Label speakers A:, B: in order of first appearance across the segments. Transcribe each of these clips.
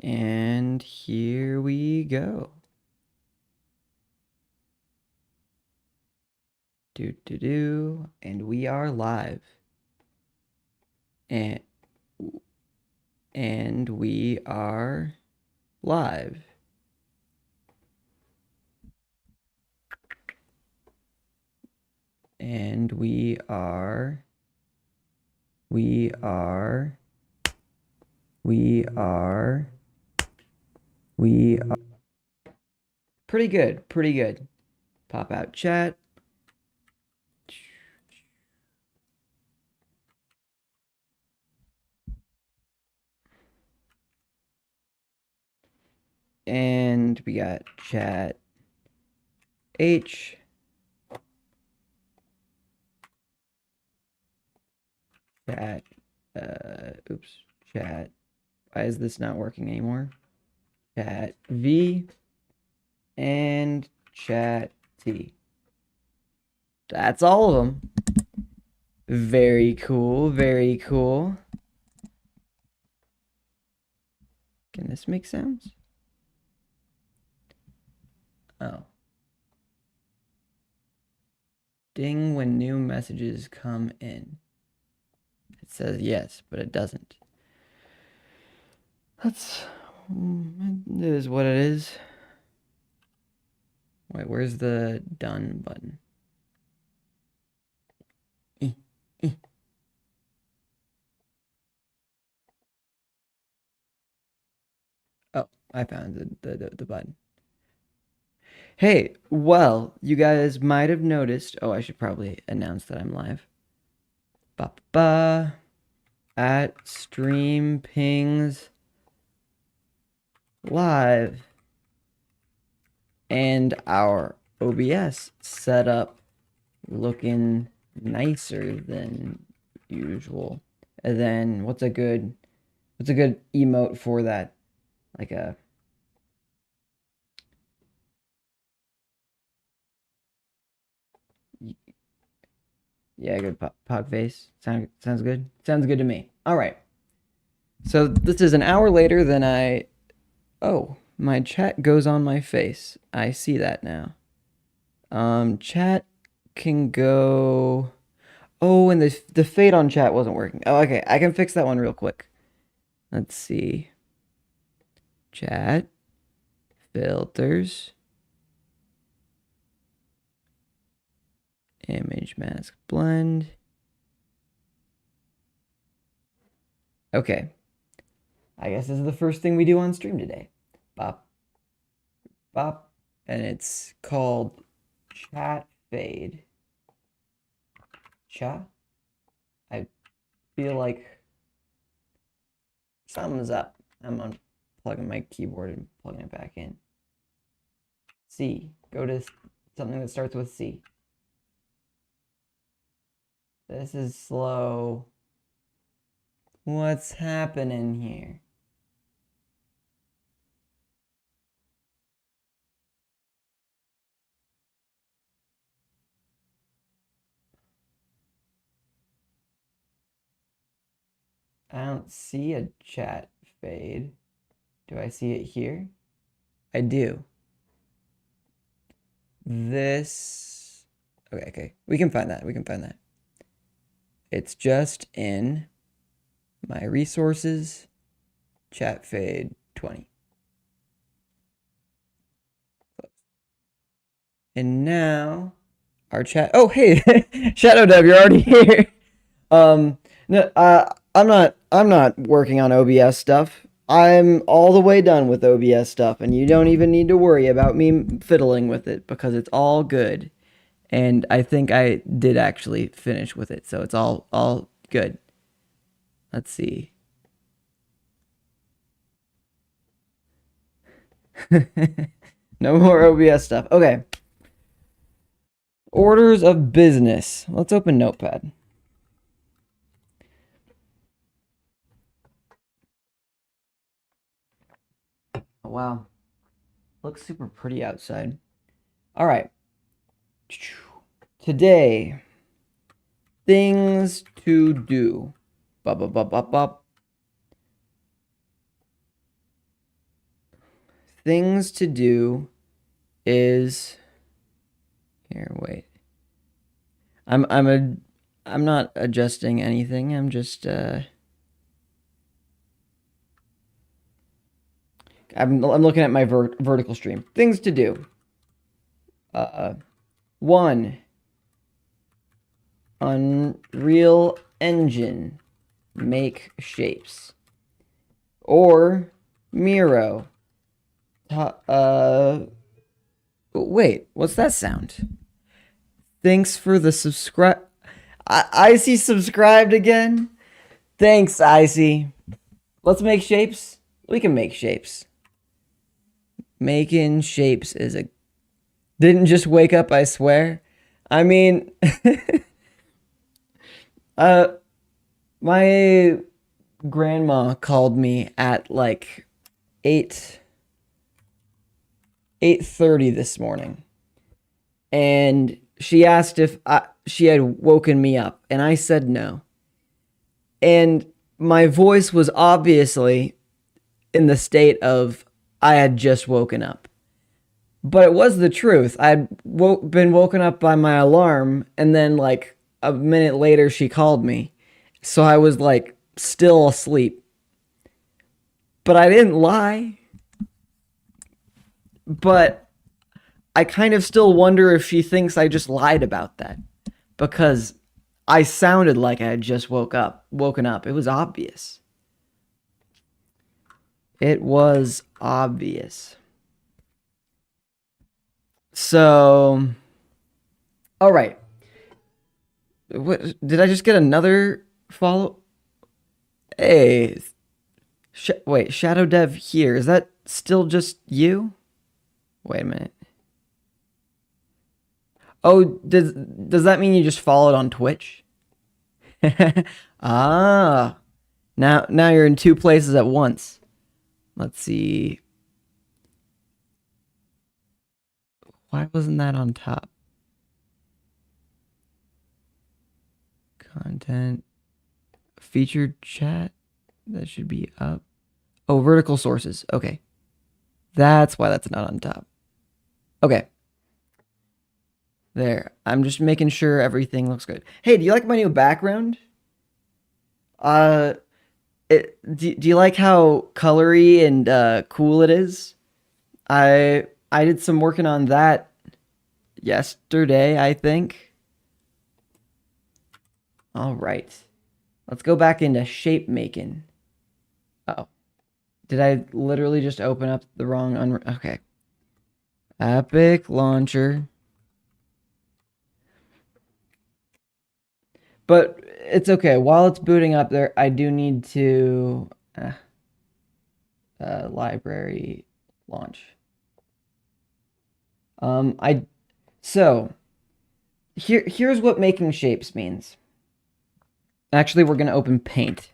A: And here we go. And we are live. And we are live. And we are pretty good. Pop out chat. And we got chat H. Chat, chat. Why is this not working anymore? Chat V and chat T. That's all of them. Very cool, very cool. Can this make sounds? Oh. Ding when new messages come in. It says yes, but it doesn't. It is what it is. Wait, where's the done button? Oh, I found the button. Hey, well, you guys might have noticed. Oh, I should probably announce that I'm live. Ba at stream pings live. And our OBS setup looking nicer than usual. And then what's a good emote for that? Like a yeah, good pog face. Sounds good. Sounds good to me. All right. So this is an hour later than I. Oh, my chat goes on my face. I see that now. Chat can go. Oh, and the fade on chat wasn't working. Oh, okay. I can fix that one real quick. Let's see. Chat. Filters. Image mask blend. Okay. I guess this is the first thing we do on stream today. Bop. Bop. And it's called Chat Fade. Chat? I feel like something's up. I'm unplugging my keyboard and plugging it back in. C. Go to something that starts with C. This is slow. What's happening here? I don't see a chat fade. Do I see it here? I do. This. Okay. We can find that. It's just in my resources, chat fade 20. And now our chat. Oh, hey, Shadow Dev, you're already here. No, I'm not working on OBS stuff. I'm all the way done with OBS stuff, and you don't even need to worry about me fiddling with it because it's all good. And I think I did actually finish with it, so it's all good. Let's see. No more OBS stuff. Okay. Orders of business. Let's open Notepad. Oh, wow. Looks super pretty outside. All right. Today, things to do. Bop, bop, bop, bop, bop. things to do is here, wait. I'm not adjusting anything. I'm just I'm looking at my vertical stream. Things to do. 1. Unreal Engine. Make shapes. Or Miro. Wait, what's that sound? Thanks for the subscribe. Icy subscribed again. Thanks, Icy. Let's make shapes. We can make shapes. Making shapes is a... Didn't just wake up, I swear. I mean... my grandma called me at like 8:30 this morning. And she asked if she had woken me up, and I said no. And my voice was obviously in the state of I had just woken up. But it was the truth. I had been woken up by my alarm, and then like a minute later she called me. So I was like still asleep. But I didn't lie. But I kind of still wonder if she thinks I just lied about that. Because I sounded like I had just woken up. It was obvious. It was obvious. So, all right. What, did I just get another follow? Hey, wait, Shadow Dev here. Is that still just you? Wait a minute. Oh, does that mean you just followed on Twitch? Ah, now you're in 2 places at once. Let's see. Why wasn't that on top? Content. Featured chat. That should be up. Oh, vertical sources. Okay. That's why that's not on top. Okay. There. I'm just making sure everything looks good. Hey, do you like my new background? Do you like how colory and cool it is? I did some working on that yesterday, I think. All right. Let's go back into shape making. Oh. Did I literally just open up the wrong... Okay. Epic Launcher. But it's okay. While it's booting up there, I do need to... library launch. So here's what making shapes means. Actually, we're gonna open Paint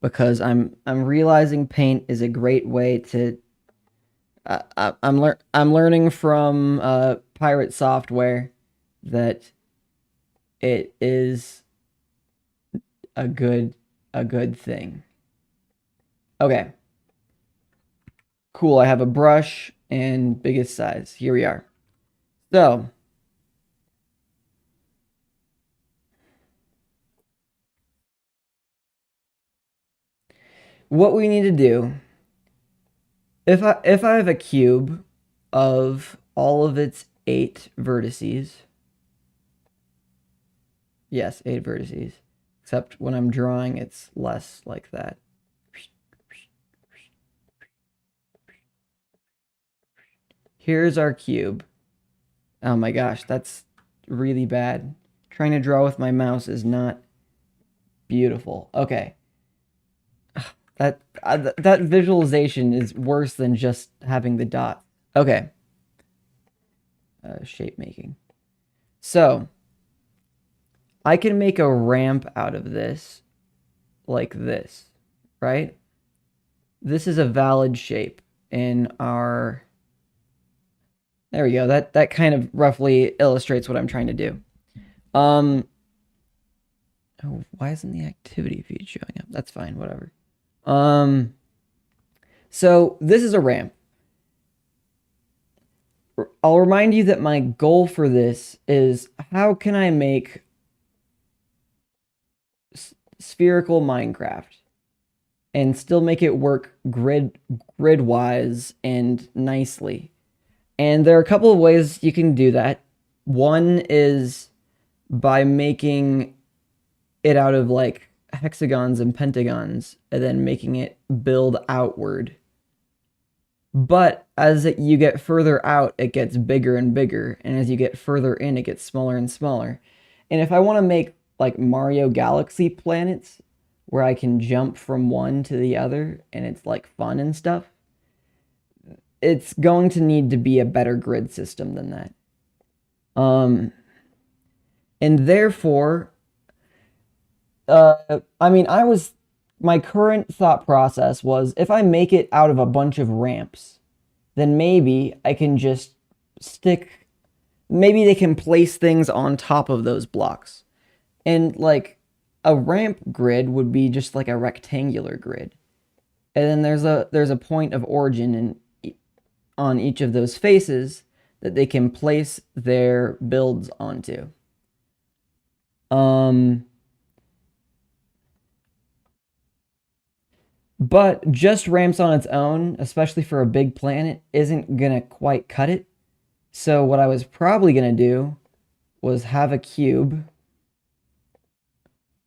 A: because I'm realizing Paint is a great way to. I'm learning from Pirate Software that it is a good thing. Okay. Cool. I have a brush and biggest size. Here we are. So, what we need to do, if I have a cube of all of its 8 vertices, yes, 8 vertices, except when I'm drawing, it's less like that. Here's our cube. Oh my gosh, that's really bad. Trying to draw with my mouse is not beautiful. Okay. That visualization is worse than just having the dot. Okay. Shape making. So, I can make a ramp out of this like this, right? This is a valid shape in our... There we go. That kind of roughly illustrates what I'm trying to do. Oh, why isn't the activity feed showing up? That's fine, whatever. So this is a ramp. I'll remind you that my goal for this is how can I make spherical Minecraft and still make it work grid-wise and nicely. And there are a couple of ways you can do that. One is by making it out of like hexagons and pentagons and then making it build outward. But as you get further out, it gets bigger and bigger. And as you get further in, it gets smaller and smaller. And if I want to make like Mario Galaxy planets where I can jump from one to the other and it's like fun and stuff, it's going to need to be a better grid system than that. And therefore, my current thought process was if I make it out of a bunch of ramps, then maybe I can just maybe they can place things on top of those blocks. And like a ramp grid would be just like a rectangular grid. And then there's a point of origin on each of those faces that they can place their builds onto. But just ramps on its own, especially for a big planet, isn't gonna quite cut it. So what I was probably gonna do was have a cube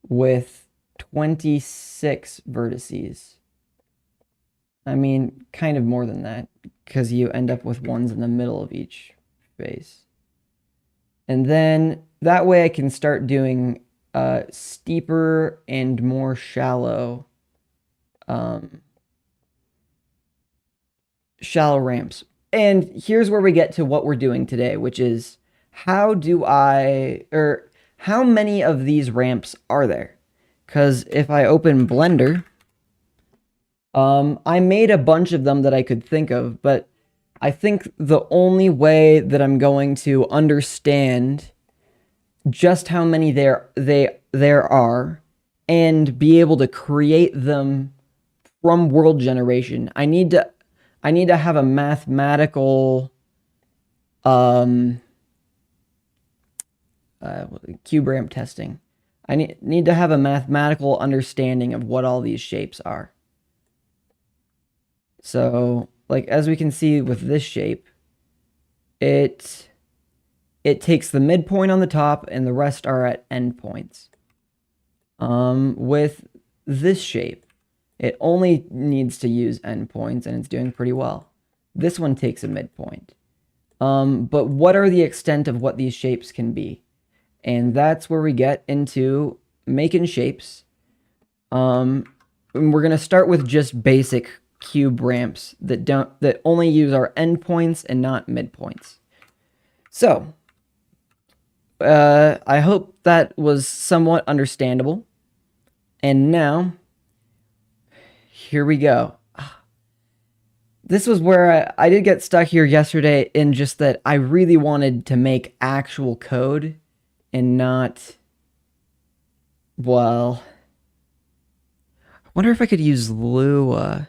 A: with 26 vertices. I mean, kind of more than that, because you end up with ones in the middle of each face. And then that way I can start doing steeper and more shallow ramps. And here's where we get to what we're doing today, which is how many of these ramps are there? Because if I open Blender, I made a bunch of them that I could think of, but I think the only way that I'm going to understand just how many there are and be able to create them from world generation, I need to have a mathematical cube ramp testing. I need to have a mathematical understanding of what all these shapes are. So, like, as we can see with this shape, it takes the midpoint on the top and the rest are at endpoints. With this shape, it only needs to use endpoints and it's doing pretty well. This one takes a midpoint. But what are the extent of what these shapes can be? And that's where we get into making shapes. And we're going to start with just basic cube ramps that only use our endpoints and not midpoints. So, I hope that was somewhat understandable. And now, here we go. This was where I did get stuck here yesterday in just that I really wanted to make actual code and not, well, I wonder if I could use Lua.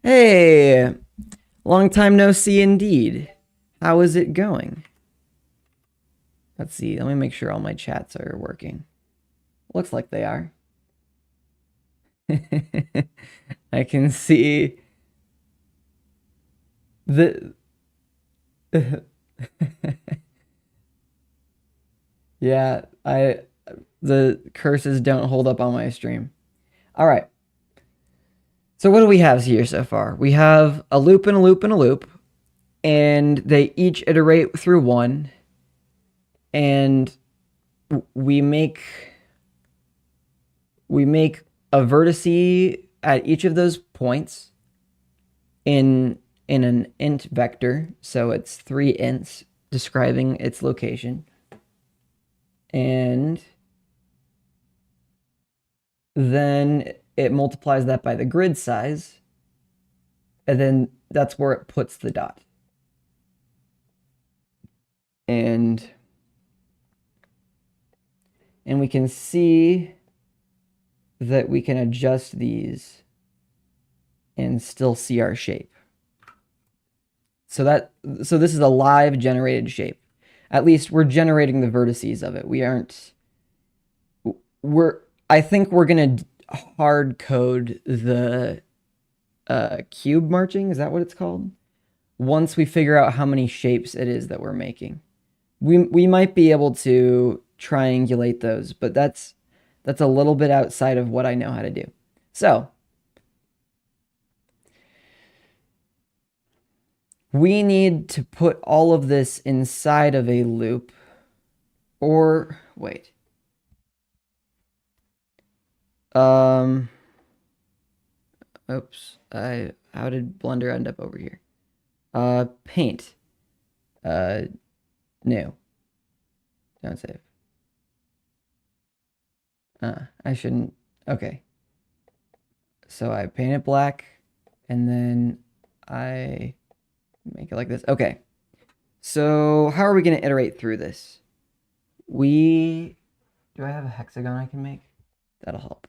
A: Hey, long time no see indeed. How is it going? Let's see, let me make sure all my chats are working. Looks like they are. I can see the yeah, the curses don't hold up on my stream. All right. So what do we have here so far? We have a loop and a loop and a loop, and they each iterate through one, and we make a vertice at each of those points in an int vector, so it's 3 ints describing its location. And then it multiplies that by the grid size, and then that's where it puts the dot. And we can see that we can adjust these and still see our shape. So this is a live generated shape. At least we're generating the vertices of it. We aren't, I think we're gonna hard code the cube marching. Is that what it's called? Once we figure out how many shapes it is that we're making. We might be able to triangulate those, but that's a little bit outside of what I know how to do. So we need to put all of this inside of a loop, or wait. Oops. How did Blender end up over here? Paint. New. Don't save. I shouldn't. Okay. So I paint it black, and then I make it like this. Okay. So how are we going to iterate through this? Do I have a hexagon I can make? That'll help.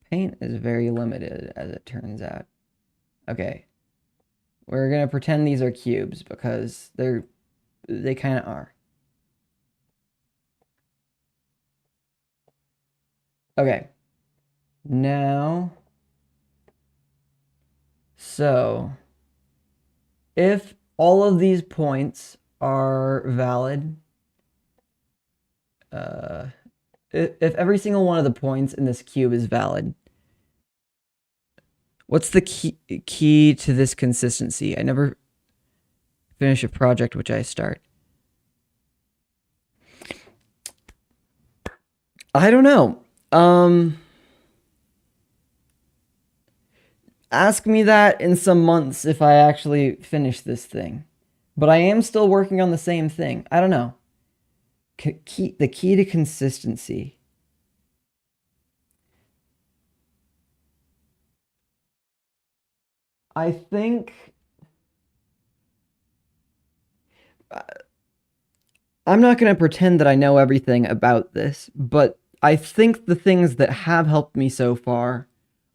A: Paint is very limited, as it turns out. Okay. We're going to pretend these are cubes because they kind of are. Okay. Now, so if all of these points are valid, if every single one of the points in this cube is valid, what's the key to this consistency? I never finish a project which I start. I don't know. Ask me that in some months if I actually finish this thing. But I am still working on the same thing. I don't know. The key to consistency. I think I'm not going to pretend that I know everything about this, but I think the things that have helped me so far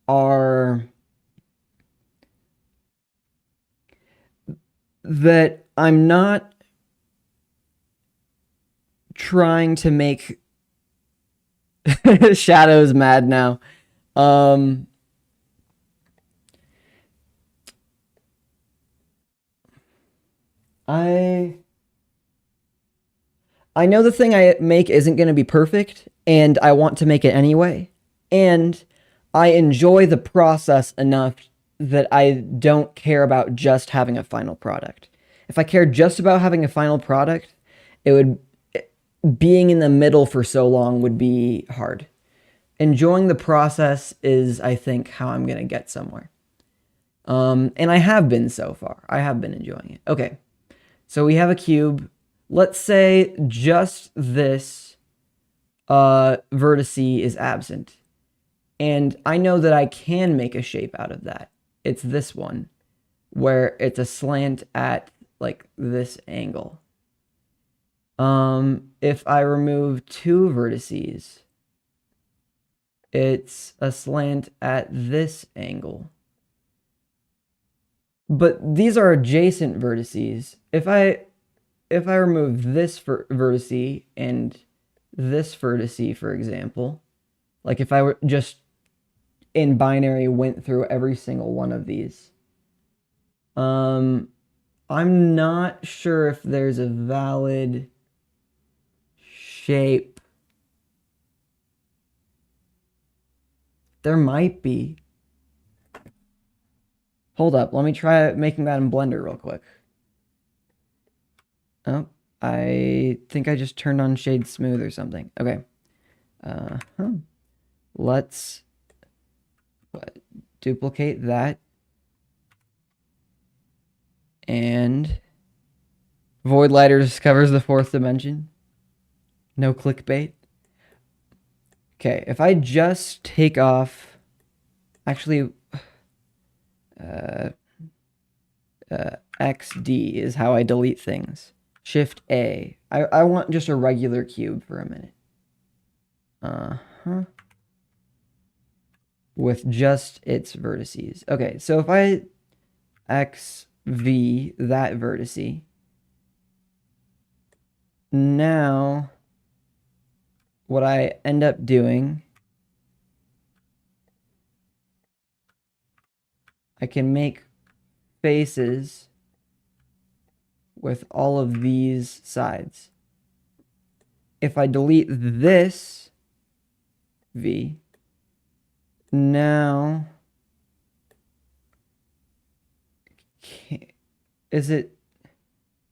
A: are that I'm not trying to make shadows mad now. I know the thing I make isn't going to be perfect, and I want to make it anyway. And I enjoy the process enough that I don't care about just having a final product. If I cared just about having a final product, being in the middle for so long would be hard. Enjoying the process is, I think, how I'm going to get somewhere. And I have been so far. I have been enjoying it. Okay. So we have a cube. Let's say just this vertice is absent. And I know that I can make a shape out of that. It's this one, where it's a slant at like this angle. If I remove two vertices, it's a slant at this angle. But these are adjacent vertices. If I remove this vertice and this vertice, for example, like if I were just in binary went through every single one of these, I'm not sure if there's a valid shape. There might be. Hold up, let me try making that in Blender real quick. Oh, I think I just turned on Shade Smooth or something. Okay. Let's duplicate that. And Voidlighter discovers the fourth dimension. No clickbait. Okay, if I just take off, actually, XD is how I delete things. Shift A. I want just a regular cube for a minute. with just its vertices. Okay, so if I XV that vertice, now what I end up doing, I can make faces with all of these sides. If I delete this V, now can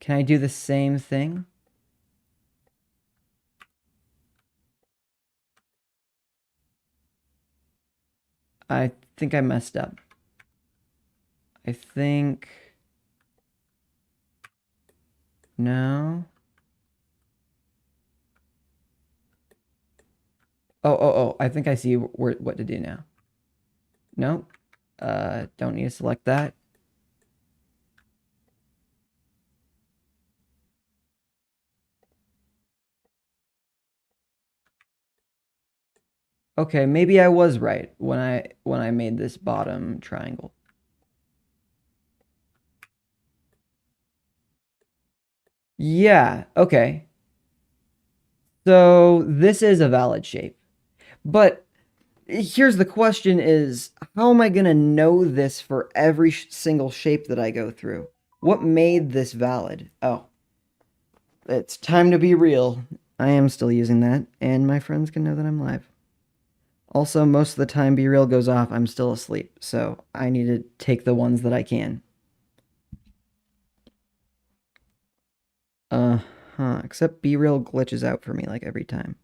A: I do the same thing? I think I messed up. I think no. Oh, I think I see what to do now. Nope. Don't need to select that. Okay, maybe I was right when I made this bottom triangle. Yeah, okay. So this is a valid shape. But here's the question is, how am I going to know this for every single shape that I go through? What made this valid? Oh, it's time to be real. I am still using that, and my friends can know that I'm live. Also, most of the time Be Real goes off, I'm still asleep, so I need to take the ones that I can. Except Be Real glitches out for me like every time.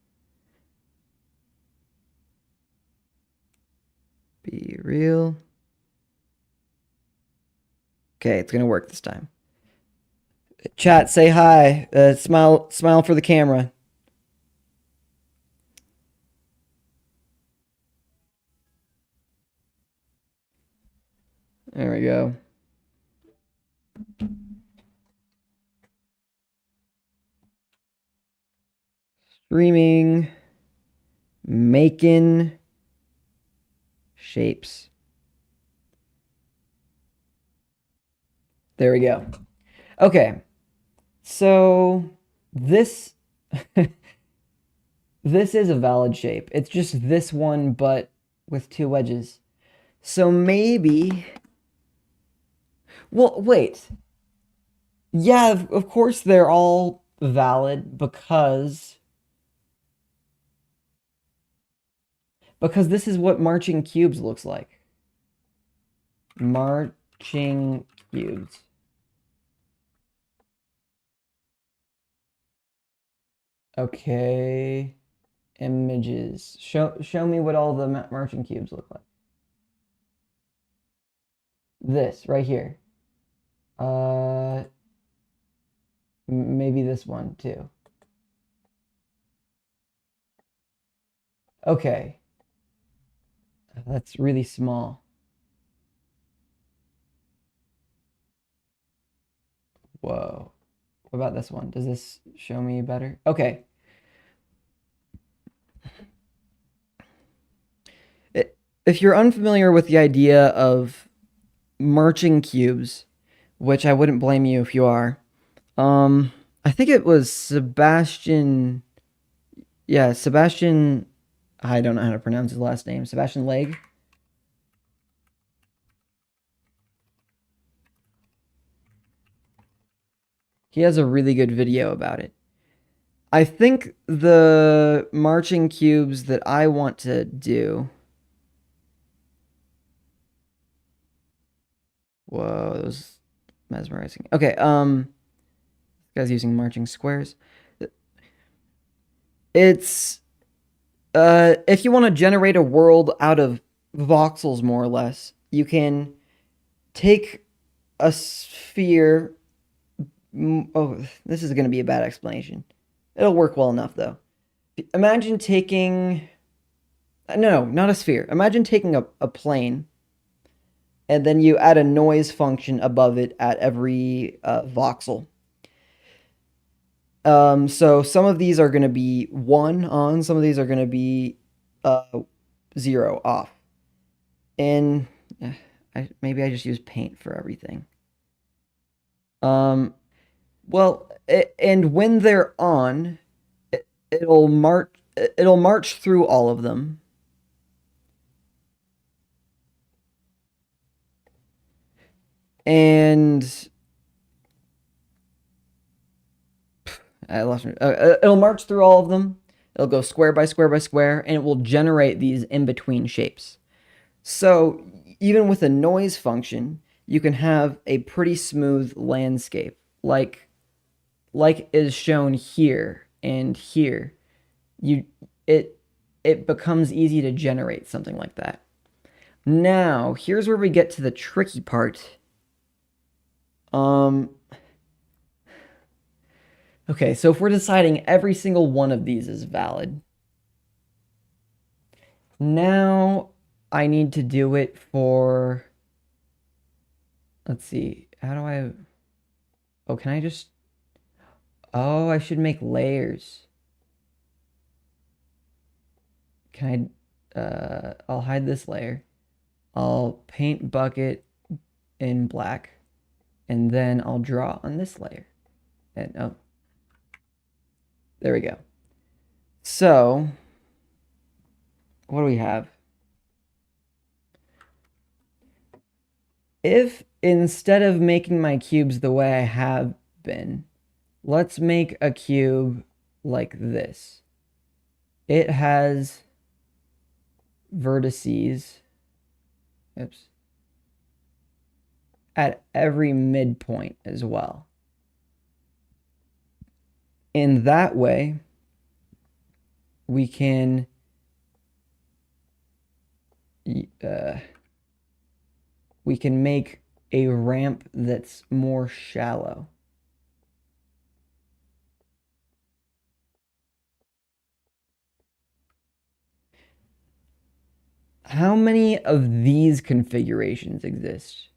A: Be Real. Okay, it's gonna work this time. Chat, say hi. Smile for the camera. There we go. Streaming, making shapes. There we go. Okay, so this this is a valid shape. It's just this one, but with two wedges. So maybe. Well, wait. Yeah, of course they're all valid because this is what marching cubes looks like. Marching cubes. Okay. Images. Show me what all the marching cubes look like. This right here. Maybe this one too. Okay. That's really small. Whoa. What about this one? Does this show me better? Okay. If you're unfamiliar with the idea of marching cubes, which I wouldn't blame you if you are, I think it was Sebastian. Yeah, Sebastian. I don't know how to pronounce his last name. Sebastian Legge. He has a really good video about it. I think the marching cubes that I want to do. Whoa, that was mesmerizing. Okay, this guy's using marching squares. It's if you want to generate a world out of voxels, more or less, you can take a sphere. Oh, this is going to be a bad explanation. It'll work well enough, though. Imagine taking. No, not a sphere. Imagine taking a plane, and then you add a noise function above it at every voxel. So some of these are going to be 1 on, some of these are going to be 0 off. And maybe I just use paint for everything. Well, and when they're on, it'll march through all of them. And I lost. It'll march through all of them. It'll go square by square by square, and it will generate these in between shapes. So even with a noise function, you can have a pretty smooth landscape, like is shown here and here. It becomes easy to generate something like that. Now, here's where we get to the tricky part. Okay, so if we're deciding every single one of these is valid, now I need to do it for, let's see, how do I, oh, can I just, oh, I should make layers. Can I, I'll hide this layer. I'll paint bucket in black, and then I'll draw on this layer. And, oh, there we go. So, what do we have? If instead of making my cubes the way I have been, let's make a cube like this. It has vertices, oops, at every midpoint as well. In that way, we can make a ramp that's more shallow. How many of these configurations exist?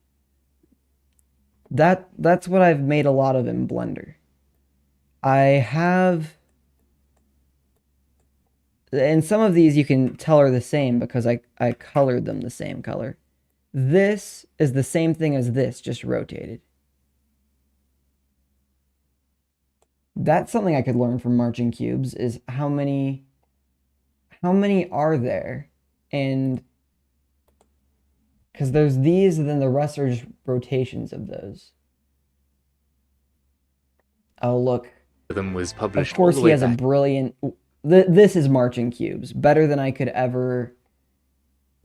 A: That's what I've made a lot of in Blender. I have, and some of these you can tell are the same because I colored them the same color. This is the same thing as this, just rotated. That's something I could learn from marching cubes, is how many are there? And because there's these, and then the rest are just rotations of those. Oh, look.
B: Them was published.
A: Of course, he has a brilliant. This is marching cubes, better than I could ever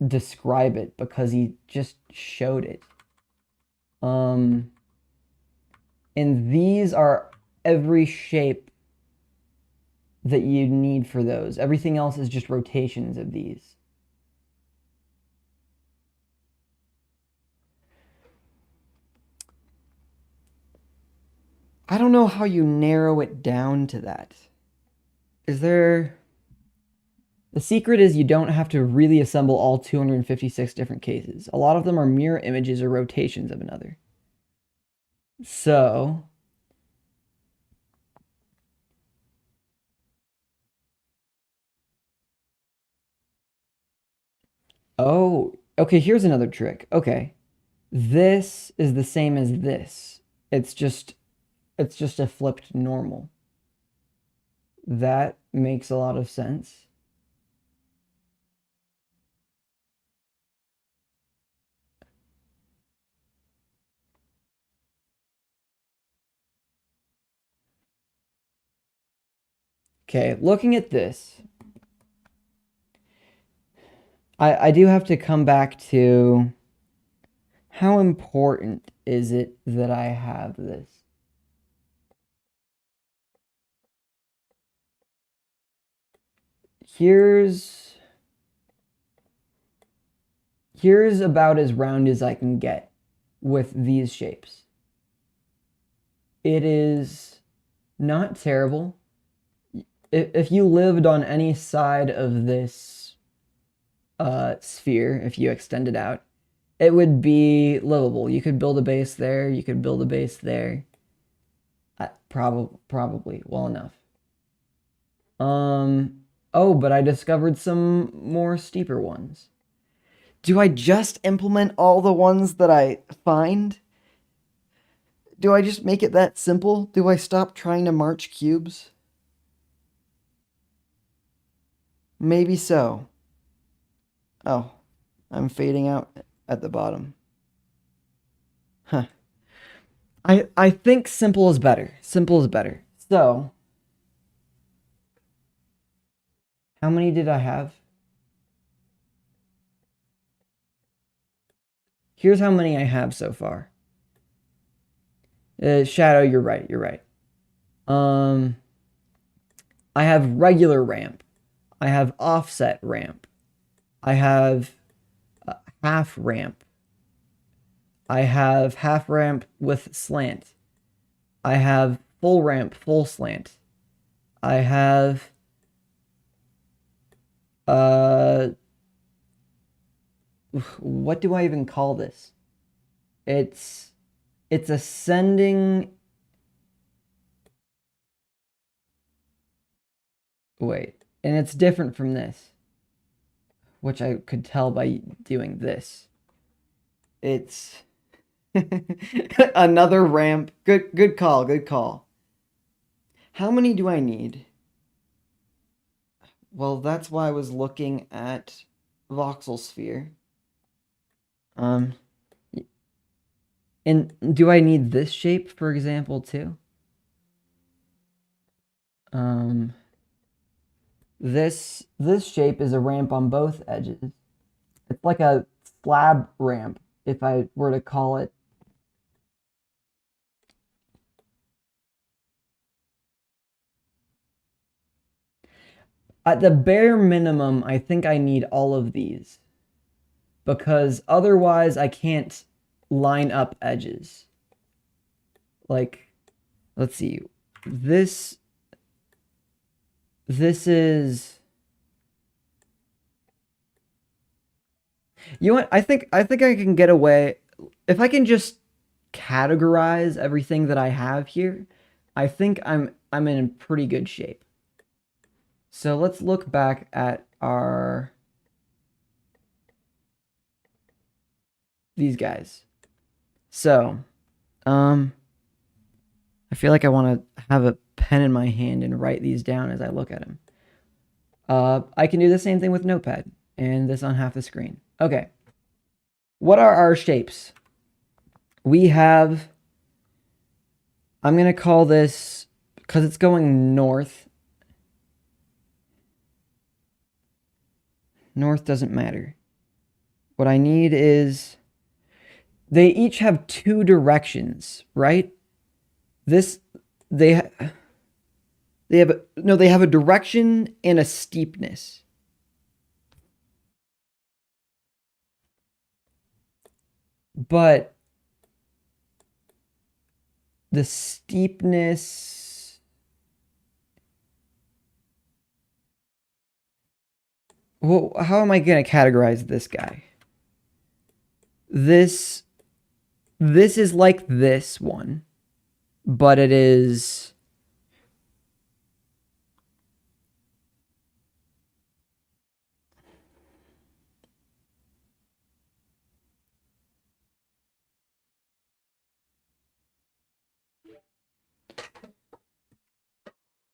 A: describe it because he just showed it. And these are every shape that you need for those. Everything else is just rotations of these. I don't know how you narrow it down to that. Is there... The secret is you don't have to really assemble all 256 different cases. A lot of them are mirror images or rotations of another. So... Oh, okay, here's another trick. Okay. This is the same as this. It's just a flipped normal. That makes a lot of sense. Okay, looking at this, I do have to come back to how important is it that I have this? Here's about as round as I can get with these shapes. It is not terrible. If you lived on any side of this sphere, if you extend it out, it would be livable. You could build a base there. You could build a base there. Probably well enough. Oh, but I discovered some more steeper ones. Do I just implement all the ones that I find? Do I just make it that simple? Do I stop trying to march cubes? Maybe so. Oh, I'm fading out at the bottom. Huh. I think simple is better. Simple is better. So, how many did I have? Here's how many I have so far. Shadow, you're right. You're right. I have regular ramp. I have offset ramp. I have half ramp. I have half ramp with slant. I have full ramp, full slant. I have what do I even call this? It's ascending. Wait, and it's different from this, which I could tell by doing this. It's another ramp. Good call, good call. How many do I need? Well, that's why I was looking at voxel sphere. And do I need this shape, for example, too? This shape is a ramp on both edges. It's like a slab ramp, if I were to call it. At the bare minimum, I think I need all of these. Because otherwise I can't line up edges. Like, let's see. This is... You know what? I think I can get away if I can just categorize everything that I have here. I think I'm in pretty good shape. So let's look back at these guys. So, I feel like I want to have a pen in my hand and write these down as I look at them. I can do the same thing with Notepad and this on half the screen. Okay. What are our shapes? We have, I'm going to call this, because it's going north. North doesn't matter. What I need is, they each have two directions, right? They have a direction and a steepness. But the steepness, well, how am I going to categorize this guy? This is like this one, but it is...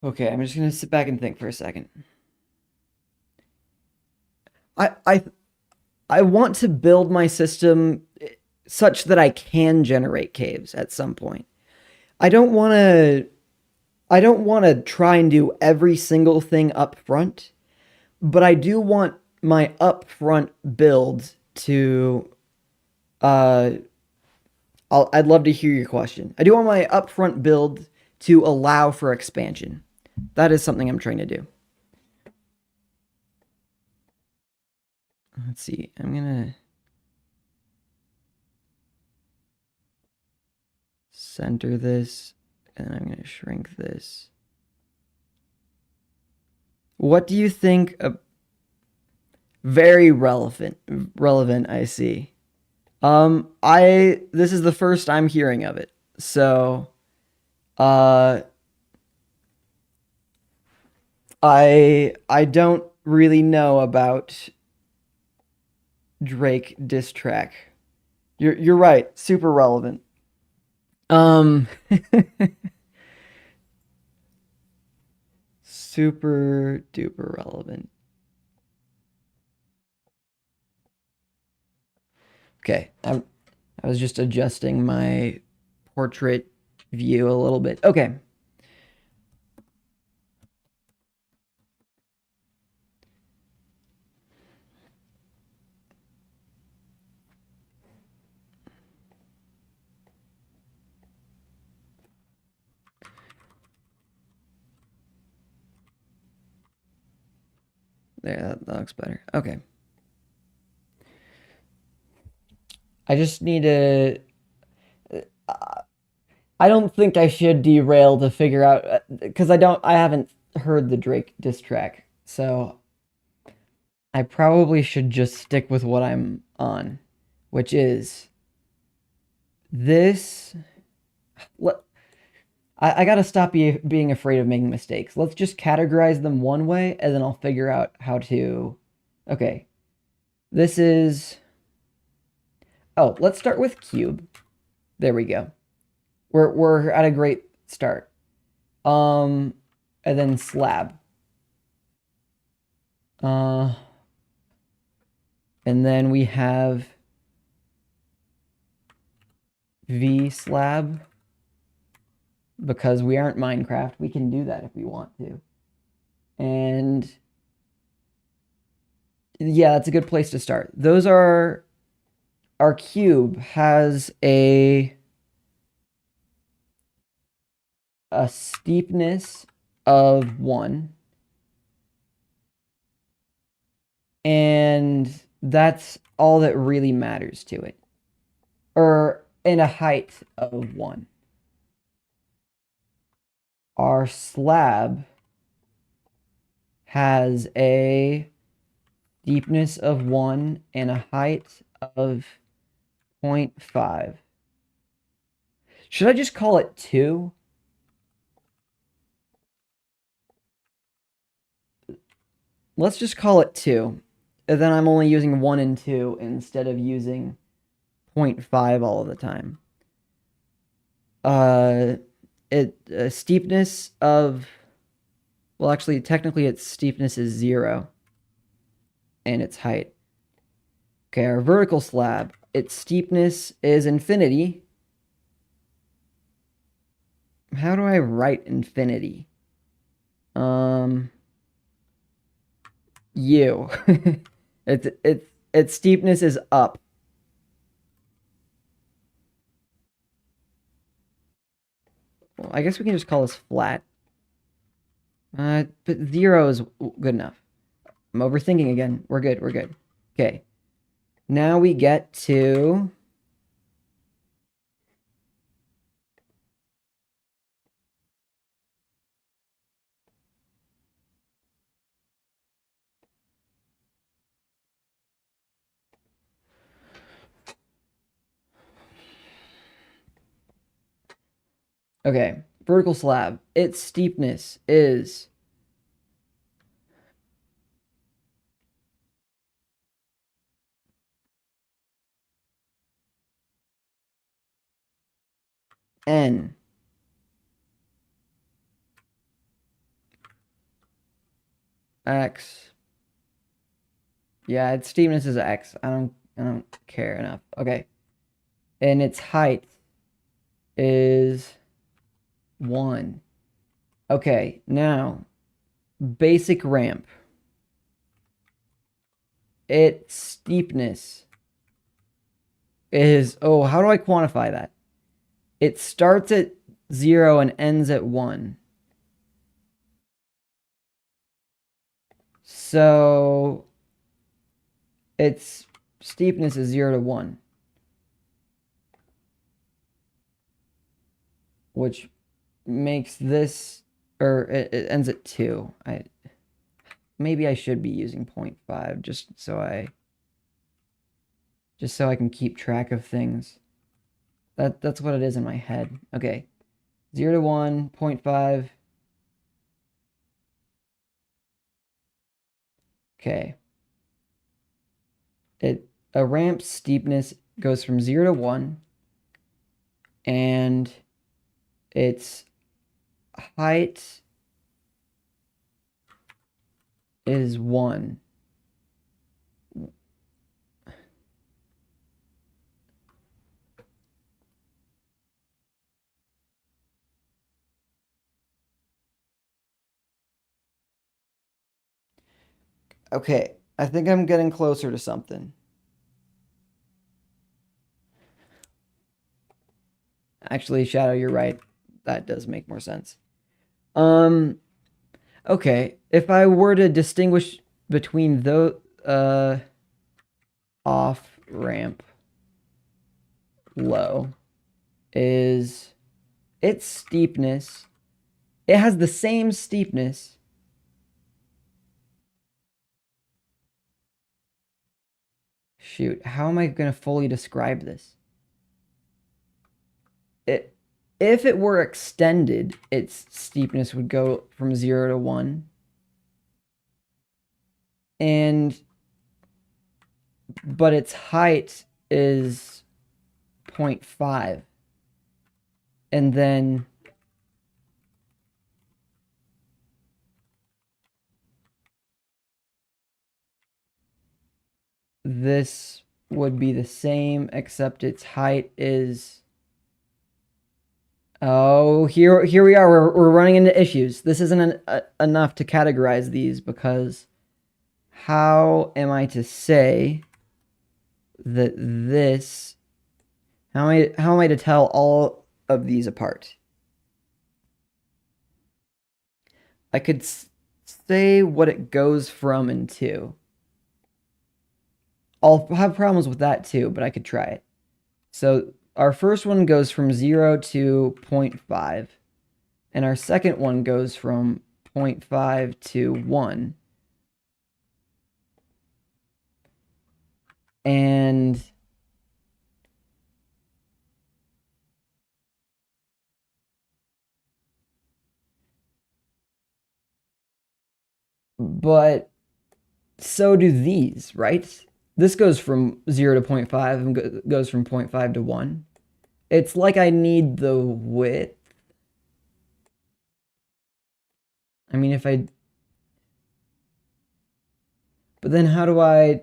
A: Okay, I'm just going to sit back and think for a second. I want to build my system such that I can generate caves at some point. I don't want to try and do every single thing up front, but I do want my upfront build to I'd love to hear your question. I do want my upfront build to allow for expansion. That is something I'm trying to do. Let's see. I'm going to center this, and I'm going to shrink this. What do you think of... Very relevant, I see. This is the first I'm hearing of it. So, I don't really know about Drake diss track. You're right. Super relevant. Um, super duper relevant. Okay, I was just adjusting my portrait view a little bit. Okay. There, that looks better. Okay. I just need to. I don't think I should derail to figure out because I haven't heard the Drake diss track, so I probably should just stick with what I'm on, which is this. I gotta stop being afraid of making mistakes. Let's just categorize them one way, and then I'll figure out how to. Okay, this is. Oh, let's start with cube. There we go. We're at a great start. And then slab. And then we have V slab. Because we aren't Minecraft, we can do that if we want to. And yeah, that's a good place to start. Those are our cube has a steepness of 1. And that's all that really matters to it. Or in a height of 1. Our slab has a deepness of 1 and a height of 0.5. Should I just call it 2? Let's just call it 2. And then I'm only using 1 and 2 instead of using 0.5 all of the time. Steepness of, well, actually, technically its steepness is 0. And its height. Okay, our vertical slab, its steepness is infinity. How do I write infinity? U. Its steepness is up. Well, I guess we can just call this flat. But 0 is good enough. I'm overthinking again. We're good. We're good. Okay. Now we get to... Okay. Vertical slab. Its steepness is... N. X. Yeah, its steepness is X. I don't care enough. Okay. And its height is 1. Okay, now basic ramp. Its steepness is, oh, how do I quantify that? It starts at 0 and ends at 1. So its steepness is 0 to 1. Which makes this, or it ends at 2. Maybe I should be using 0.5 just so I can keep track of things. That's what it is in my head. Okay. 0 to 1, 0.5. Okay. a ramp's steepness goes from 0 to 1, and its height is 1. Okay, I think I'm getting closer to something. Actually, Shadow, you're right. That does make more sense. Okay, if I were to distinguish between the off ramp low is its steepness. It has the same steepness. Shoot, how am I going to fully describe this? If it were extended, its steepness would go from 0 to 1. But its height is 0.5. And then this would be the same, except its height is... Oh, here we are. We're running into issues. This isn't enough to categorize these, because how am I to say that this... How am I to tell all of these apart? I could say what it goes from and to. I'll have problems with that too, but I could try it. So our first one goes from 0 to 0.5. And our second one goes from 0.5 to 1. And but so do these, right? This goes from 0 to 0.5 and goes from 0.5 to 1. It's like I need the width. I mean, if I... But then how do I...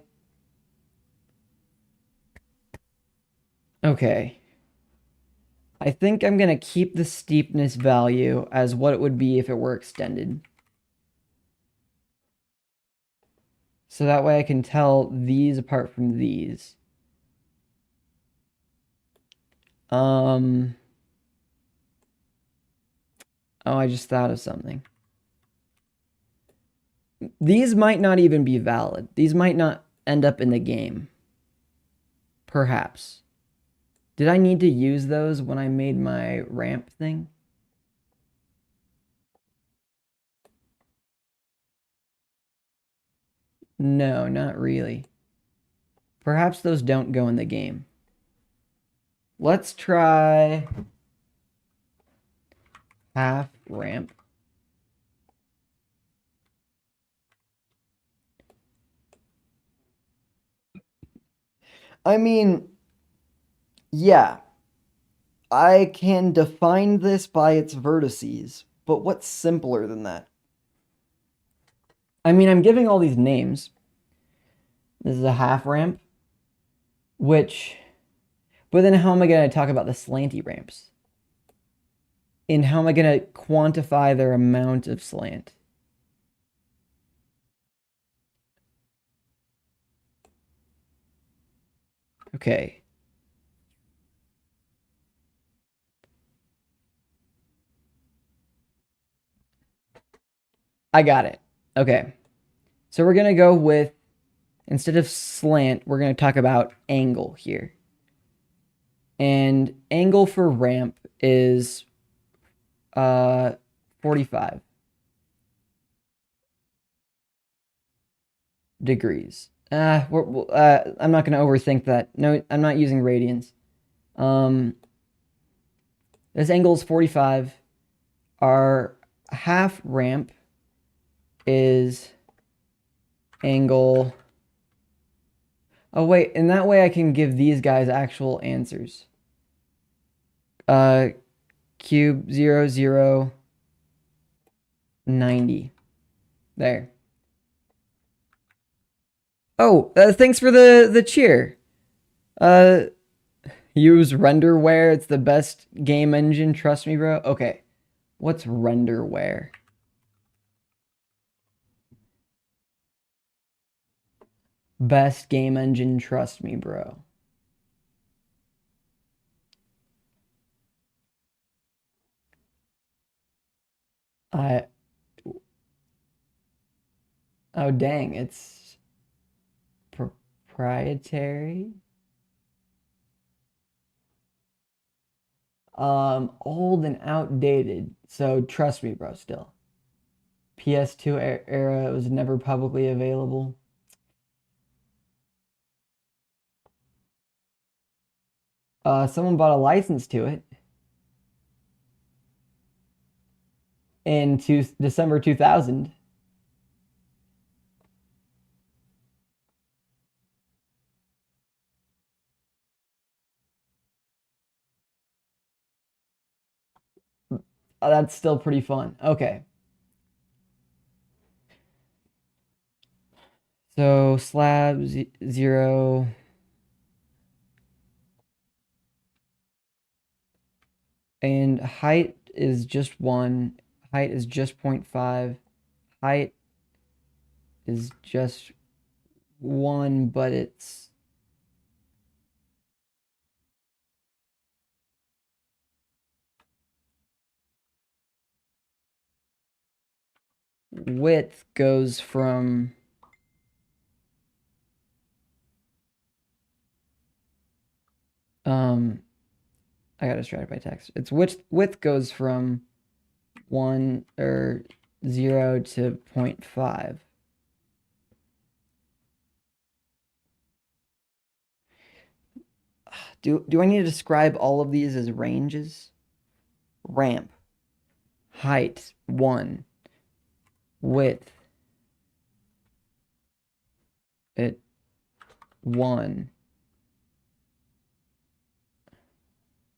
A: Okay. I think I'm going to keep the steepness value as what it would be if it were extended. So that way I can tell these apart from these. Oh, I just thought of something. These might not even be valid. These might not end up in the game. Perhaps. Did I need to use those when I made my ramp thing? No, not really. Perhaps those don't go in the game. Let's try half ramp. I mean, yeah, I can define this by its vertices, but what's simpler than that? I mean, I'm giving all these names. This is a half ramp, which... But then how am I going to talk about the slanty ramps? And how am I going to quantify their amount of slant? Okay. I got it. Okay. So we're going to go with, instead of slant, we're going to talk about angle here. And angle for ramp is 45 degrees. I'm not going to overthink that. No, I'm not using radians. This angle is 45. Our half ramp is angle Oh wait, and that way I can give these guys actual answers. Cube 0, 0, 90. There. Oh, thanks for the cheer. Uh, use renderware. It's the best game engine. Trust me, bro. Okay. What's renderware? Best game engine. Trust me, bro. I. Oh, dang. It's proprietary. Old and outdated. So trust me, bro, still. PS2 era was never publicly available. Someone bought a license to it in December 2000. That's still pretty fun. Okay. So slab 0. And height is just 1. Height is just 0.5. Height is just 1, but it's width goes from I got distracted by text. It's width goes from 1 or 0 to 0.5. Do I need to describe all of these as ranges? Ramp. Height 1. Width at 1.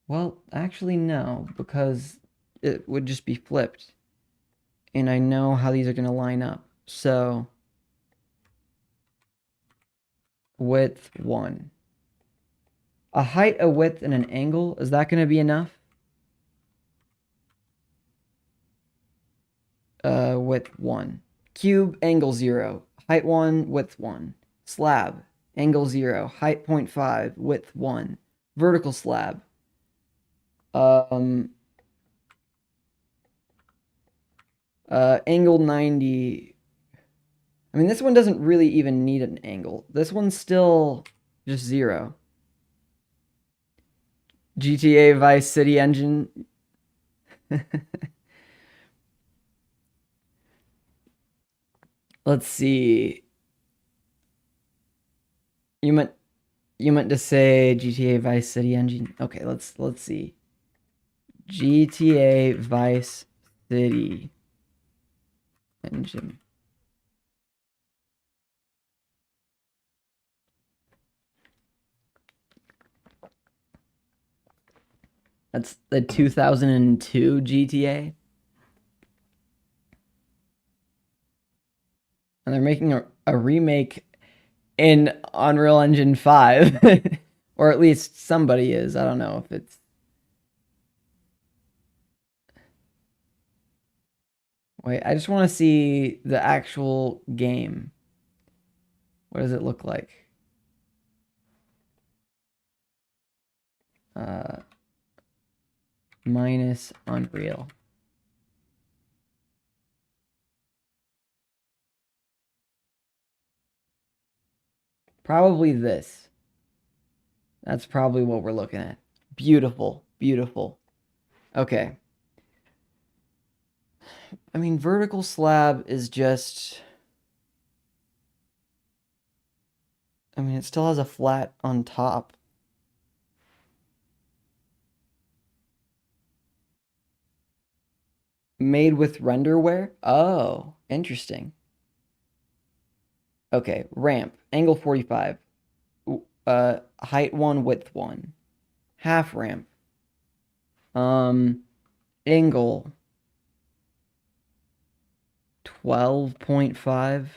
A: Well, actually no, because it would just be flipped. And I know how these are going to line up. So width 1. A height, a width, and an angle, is that going to be enough? Width 1. Cube, angle 0. Height 1, width 1. Slab, angle 0. Height 0.5, width 1. Vertical slab. Angle 90. I mean, this one doesn't really even need an angle. This one's still just 0. GTA Vice City engine. Let's see. You meant to say GTA Vice City engine. Okay, let's see. GTA Vice City engine. That's the 2002 GTA. And they're making a remake in Unreal Engine 5. Or at least somebody is. I don't know if it's... Wait, I just want to see the actual game. What does it look like? Minus Unreal. Probably this. That's probably what we're looking at. Beautiful, beautiful. Okay. I mean, vertical slab is just... I mean, it still has a flat on top. Made with renderware? Oh, interesting. Okay, ramp. Angle 45. height 1, width 1. Half ramp. Angle 12.5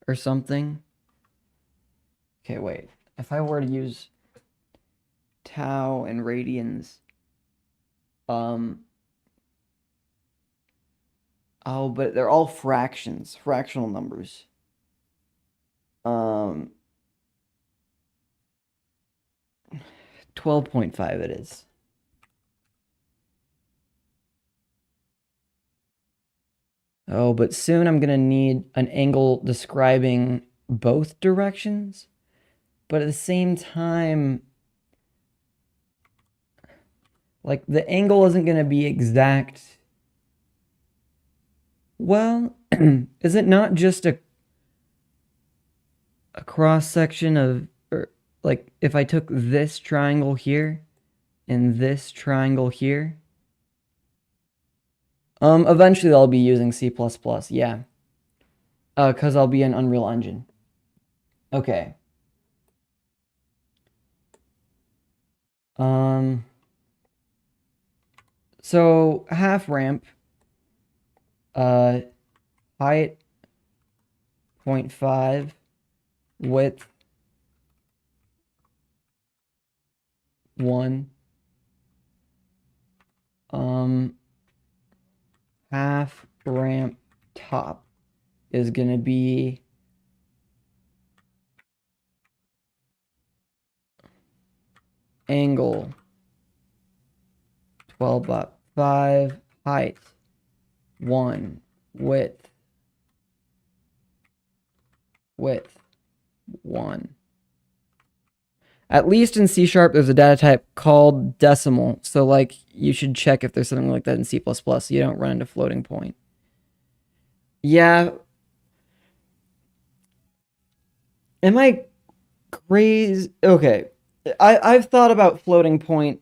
A: or something. Okay, wait. If I were to use tau and radians, oh, but they're all fractions, fractional numbers. 12.5 it is. Oh, but soon I'm gonna need an angle describing both directions. But at the same time, like, the angle isn't gonna be exact. Well, is it not just a cross section of, or like, if I took this triangle here and this triangle here? Eventually I'll be using C++, yeah. Because I'll be in Unreal Engine. Okay. So half ramp, height 0.5, width 1, half ramp top is gonna be angle 12.5, height 1, width 1. At least in C# there's a data type called decimal, so like you should check if there's something like that in C++ so you don't run into floating point. Yeah. Am I crazy? Okay. I've thought about floating point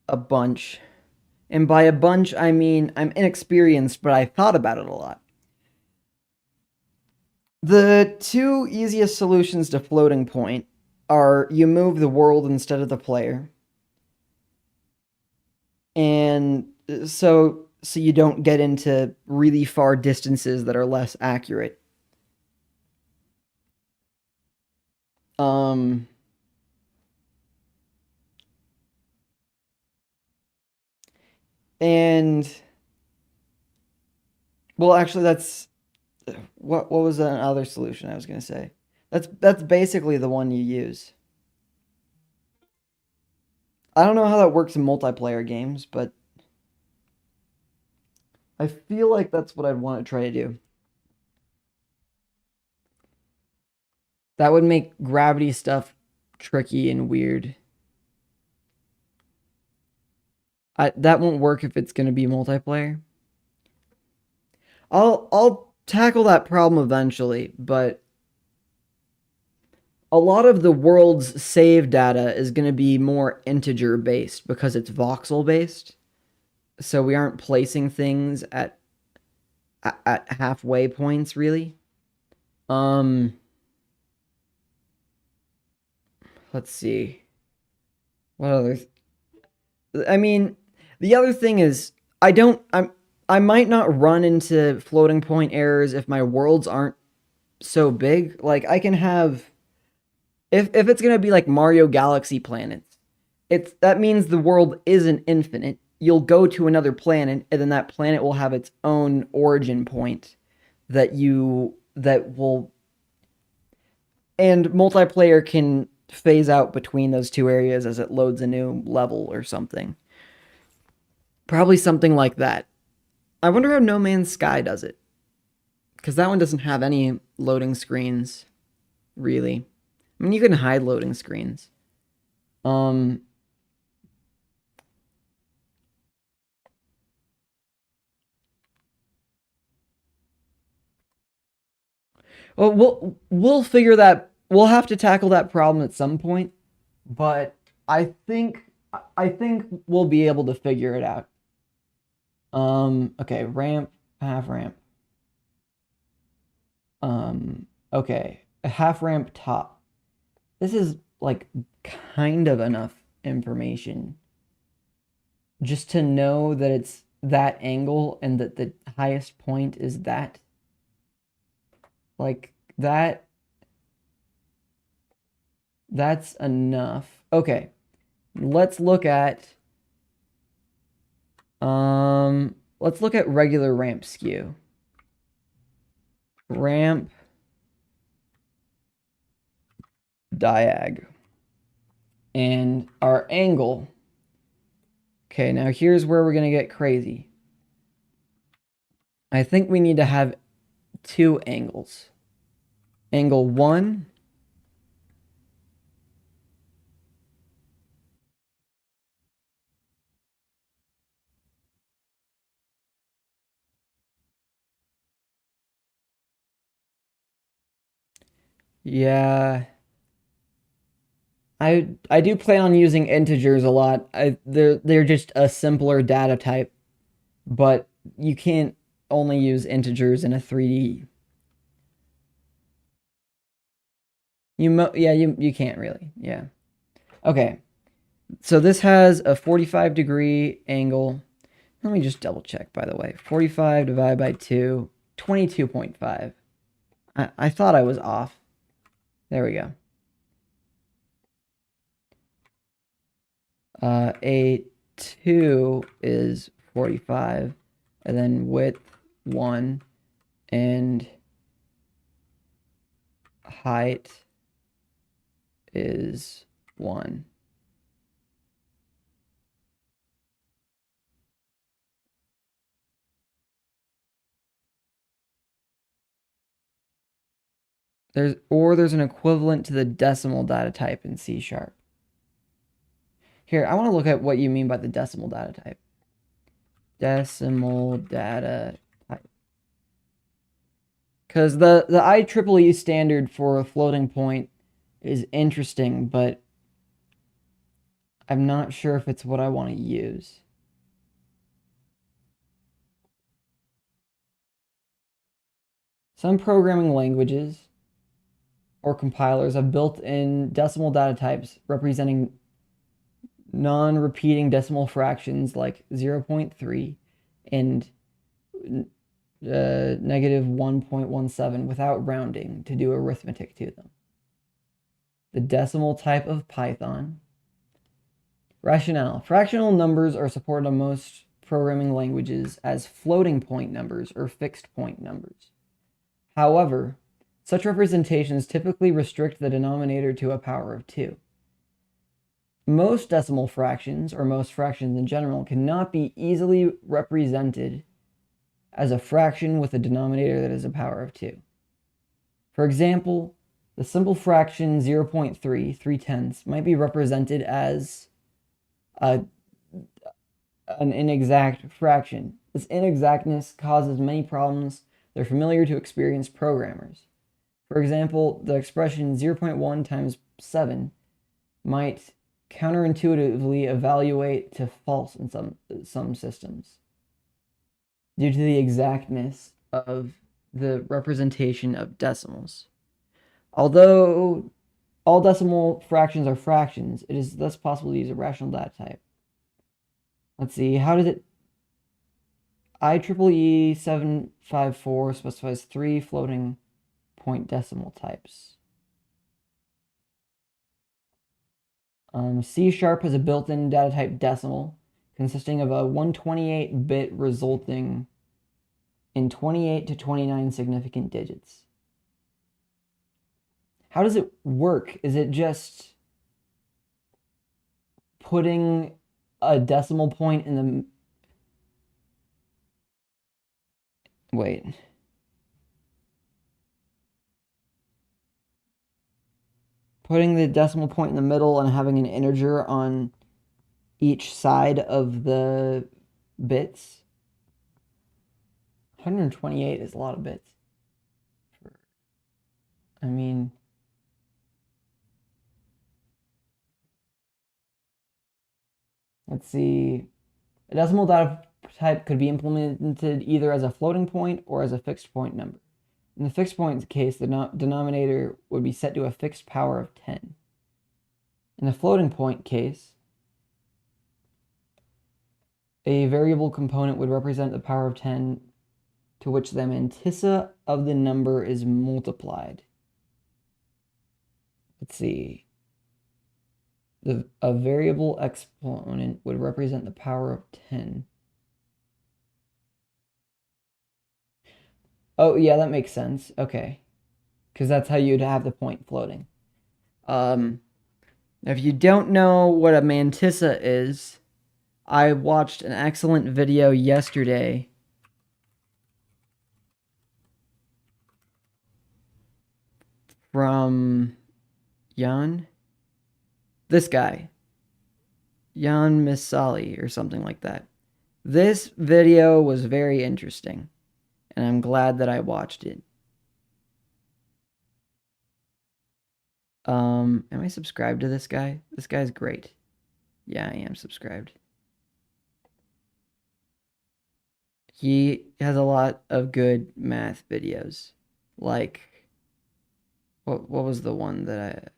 A: a bunch. And by a bunch, I mean I'm inexperienced, but I thought about it a lot. The two easiest solutions to floating point are you move the world instead of the player. And so you don't get into really far distances that are less accurate. And well, actually, that's what was another solution I was gonna say? That's basically the one you use. I don't know how that works in multiplayer games, but I feel like that's what I'd want to try to do. That would make gravity stuff tricky and weird. That won't work if it's gonna be multiplayer. I'll tackle that problem eventually, but a lot of the world's save data is going to be more integer based because it's voxel based. So we aren't placing things at halfway points really. Let's see. What other I mean, the other thing is I might not run into floating point errors if my worlds aren't so big. Like I can have if it's gonna be like Mario Galaxy planets, that means the world isn't infinite. You'll go to another planet, and then that planet will have its own origin point that will, and multiplayer can phase out between those two areas as it loads a new level or something. Probably something like that. I wonder how No Man's Sky does it, because that one doesn't have any loading screens, really. I mean, you can hide loading screens. Well, we'll figure that. We'll have to tackle that problem at some point, but I think we'll be able to figure it out. Okay, ramp, half ramp. Okay, a half ramp top This is like kind of enough information just to know that it's that angle and that the highest point is that. Like that's enough. Okay. Let's look at regular ramp skew. Ramp diag. And our angle. Okay, now here's where we're going to get crazy. I think we need to have two angles. Angle 1 yeah. I do plan on using integers a lot. They're just a simpler data type, but you can't only use integers in a 3D. You can't really. Yeah. Okay. So this has a 45-degree angle. Let me just double check, by the way. 45 divided by 2, 22.5. I thought I was off. There we go. A2 is 45, and then width 1, and height is 1. There's an equivalent to the decimal data type in C#. Here, I want to look at what you mean by the decimal data type. Decimal data type. Because the IEEE standard for a floating point is interesting, but I'm not sure if it's what I want to use. Some programming languages or compilers have built-in decimal data types representing non-repeating decimal fractions like 0.3 and negative 1.17 without rounding to do arithmetic to them. The decimal type of Python. Rationale. Fractional numbers are supported on most programming languages as floating point numbers or fixed point numbers. However, such representations typically restrict the denominator to a power of 2. Most decimal fractions, or most fractions in general, cannot be easily represented as a fraction with a denominator that is a power of 2. For example, the simple fraction 0.3, 3/10, might be represented as an inexact fraction. This inexactness causes many problems that are familiar to experienced programmers. For example, the expression 0.1 times 7 might counterintuitively evaluate to false in some systems due to the exactness of the representation of decimals. Although all decimal fractions are fractions, it is thus possible to use a rational data type. Let's see, how does it... IEEE 754 specifies 3 floating point decimal types. C# has a built-in data type decimal consisting of a 128-bit resulting in 28 to 29 significant digits. How does it work? Is it just putting a decimal point in the... Wait. Putting the decimal point in the middle and having an integer on each side of the bits. 128 is a lot of bits. I mean... Let's see. A decimal data type could be implemented either as a floating point or as a fixed point number. In the fixed point case, the denominator would be set to a fixed power of 10. In the floating point case, a variable component would represent the power of 10 to which the mantissa of the number is multiplied. Let's see. A variable exponent would represent the power of 10. Oh, yeah, that makes sense. Okay. Because that's how you'd have the point floating. If you don't know what a mantissa is, I watched an excellent video yesterday from Jan. This guy. Jan Misali or something like that. This video was very interesting, and I'm glad that I watched it. Am I subscribed to this guy? This guy's great. Yeah, I am subscribed. He has a lot of good math videos. Like, what was the one that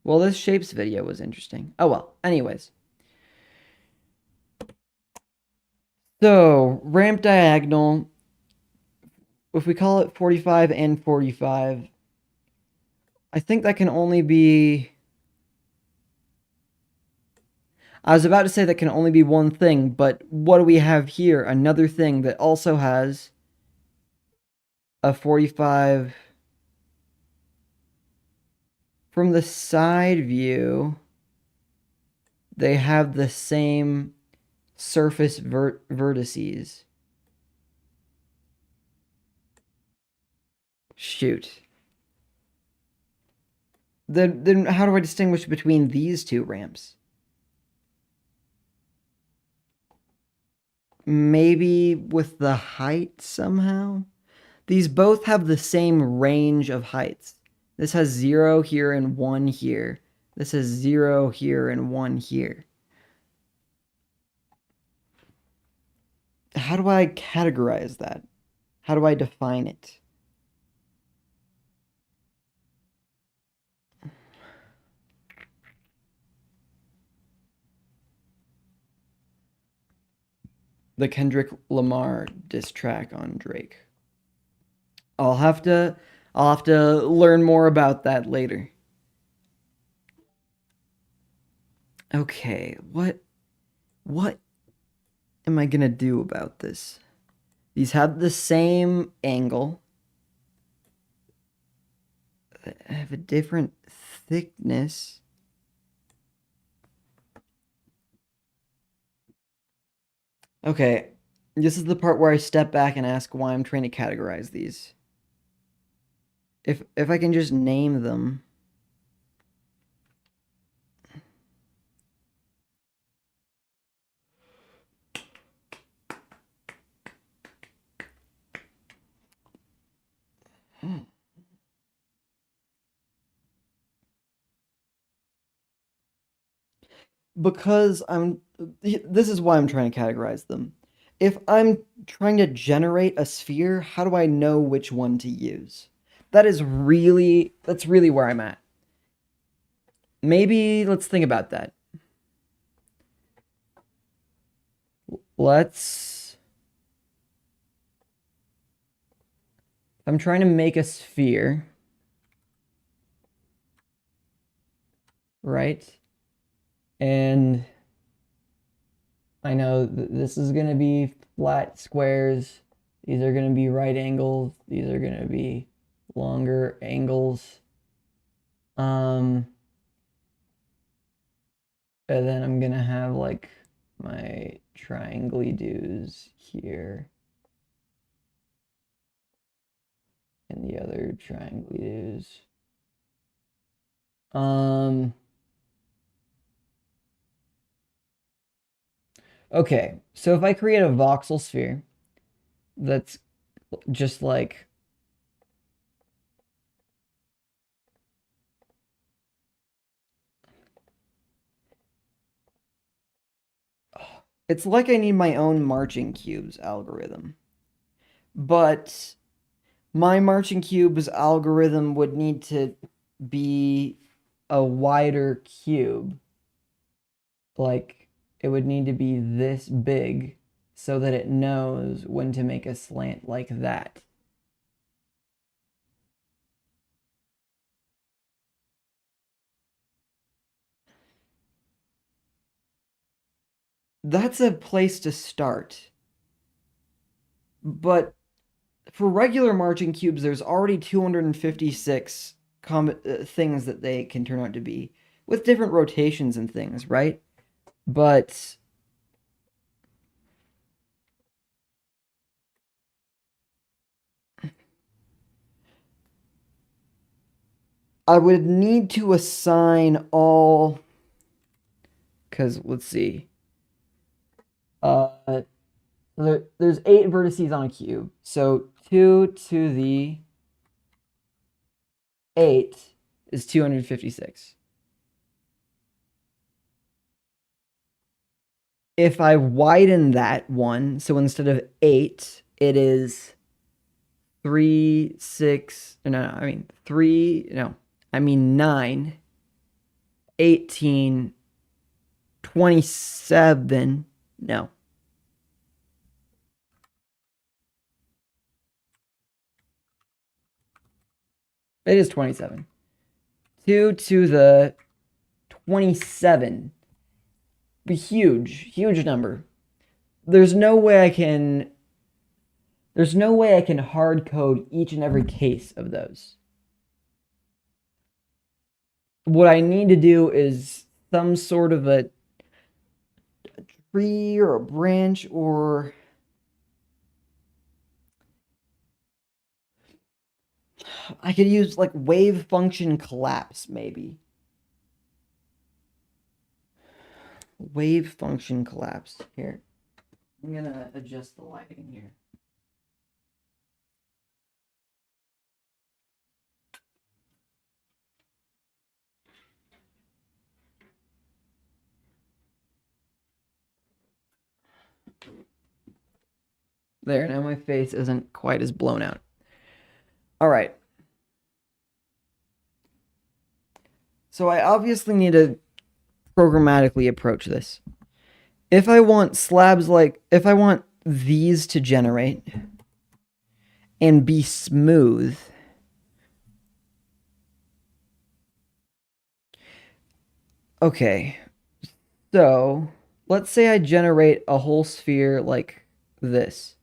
A: well, this shapes video was interesting. Oh well, anyways. So, ramp diagonal, if we call it 45 and 45, I think that can only be... I was about to say that can only be one thing, but what do we have here? Another thing that also has a 45... From the side view, they have the same surface vertices. Shoot. Then how do I distinguish between these two ramps? Maybe with the height somehow? These both have the same range of heights. This has 0 here and 1 here. This has 0 here and 1 here. How do I categorize that? How do I define it? The Kendrick Lamar diss track on Drake. I'll have to learn more about that later. Okay, what am I gonna do about this? These have the same angle. They have a different thickness. Okay, this is the part where I step back and ask why I'm trying to categorize these. If I can just name them. Because this is why I'm trying to categorize them. If I'm trying to generate a sphere, how do I know which one to use? That's really where I'm at. Maybe let's think about that. I'm trying to make a sphere, right? And I know this is going to be flat squares. These are going to be right angles. These are going to be longer angles. And then I'm going to have like my triangly doos here. And the other triangly doos. Okay, so if I create a voxel sphere that's just like It's like I need my own marching cubes algorithm. But my marching cubes algorithm would need to be a wider cube. Like, it would need to be this big so that it knows when to make a slant like that. That's a place to start. But for regular marching cubes, there's already 256 things that they can turn out to be with different rotations and things, right? But I would need to assign all, because let's see. There's 8 vertices on a cube. So 2 to the 8 is 256. If I widen that one, so instead of 8, it is 3, 6, I mean 3, I mean 9, 18, 27, no. It is 27. 2 to the 27. Be huge, huge number. There's no way I can hard code each and every case of those. What I need to do is some sort of a tree or a branch, or I could use like wave function collapse, maybe. Wave function collapse. Here. I'm gonna adjust the lighting here. There, now my face isn't quite as blown out. All right. So I obviously need to programmatically approach this. If I want if I want these to generate and be smooth, okay, so let's say I generate a whole sphere like this.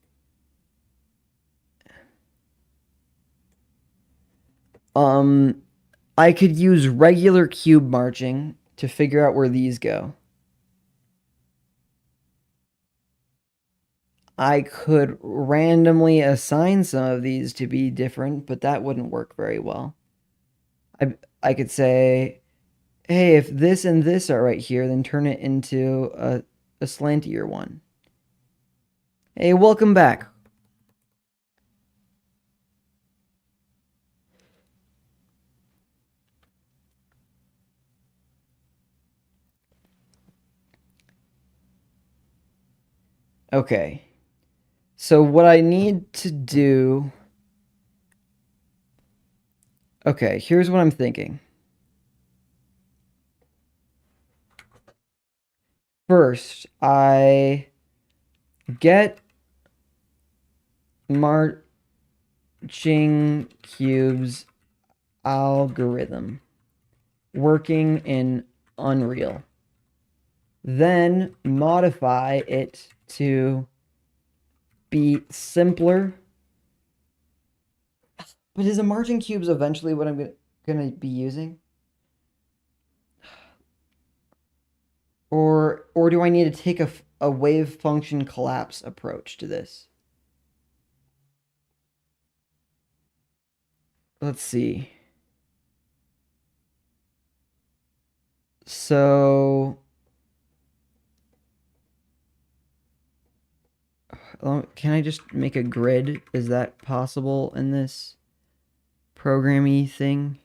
A: I could use regular cube marching to figure out where these go. I could randomly assign some of these to be different, but that wouldn't work very well. I could say, hey, if this and this are right here, then turn it into a slantier one. Hey, welcome back. Okay. So what I need to do... Okay, here's what I'm thinking. First, I get marching cubes algorithm working in Unreal. Then modify it to be simpler. But is a marching cubes eventually what I'm gonna be using? Or do I need to take a wave function collapse approach to this? Let's see. So can I just make a grid? Is that possible in this programmy thing?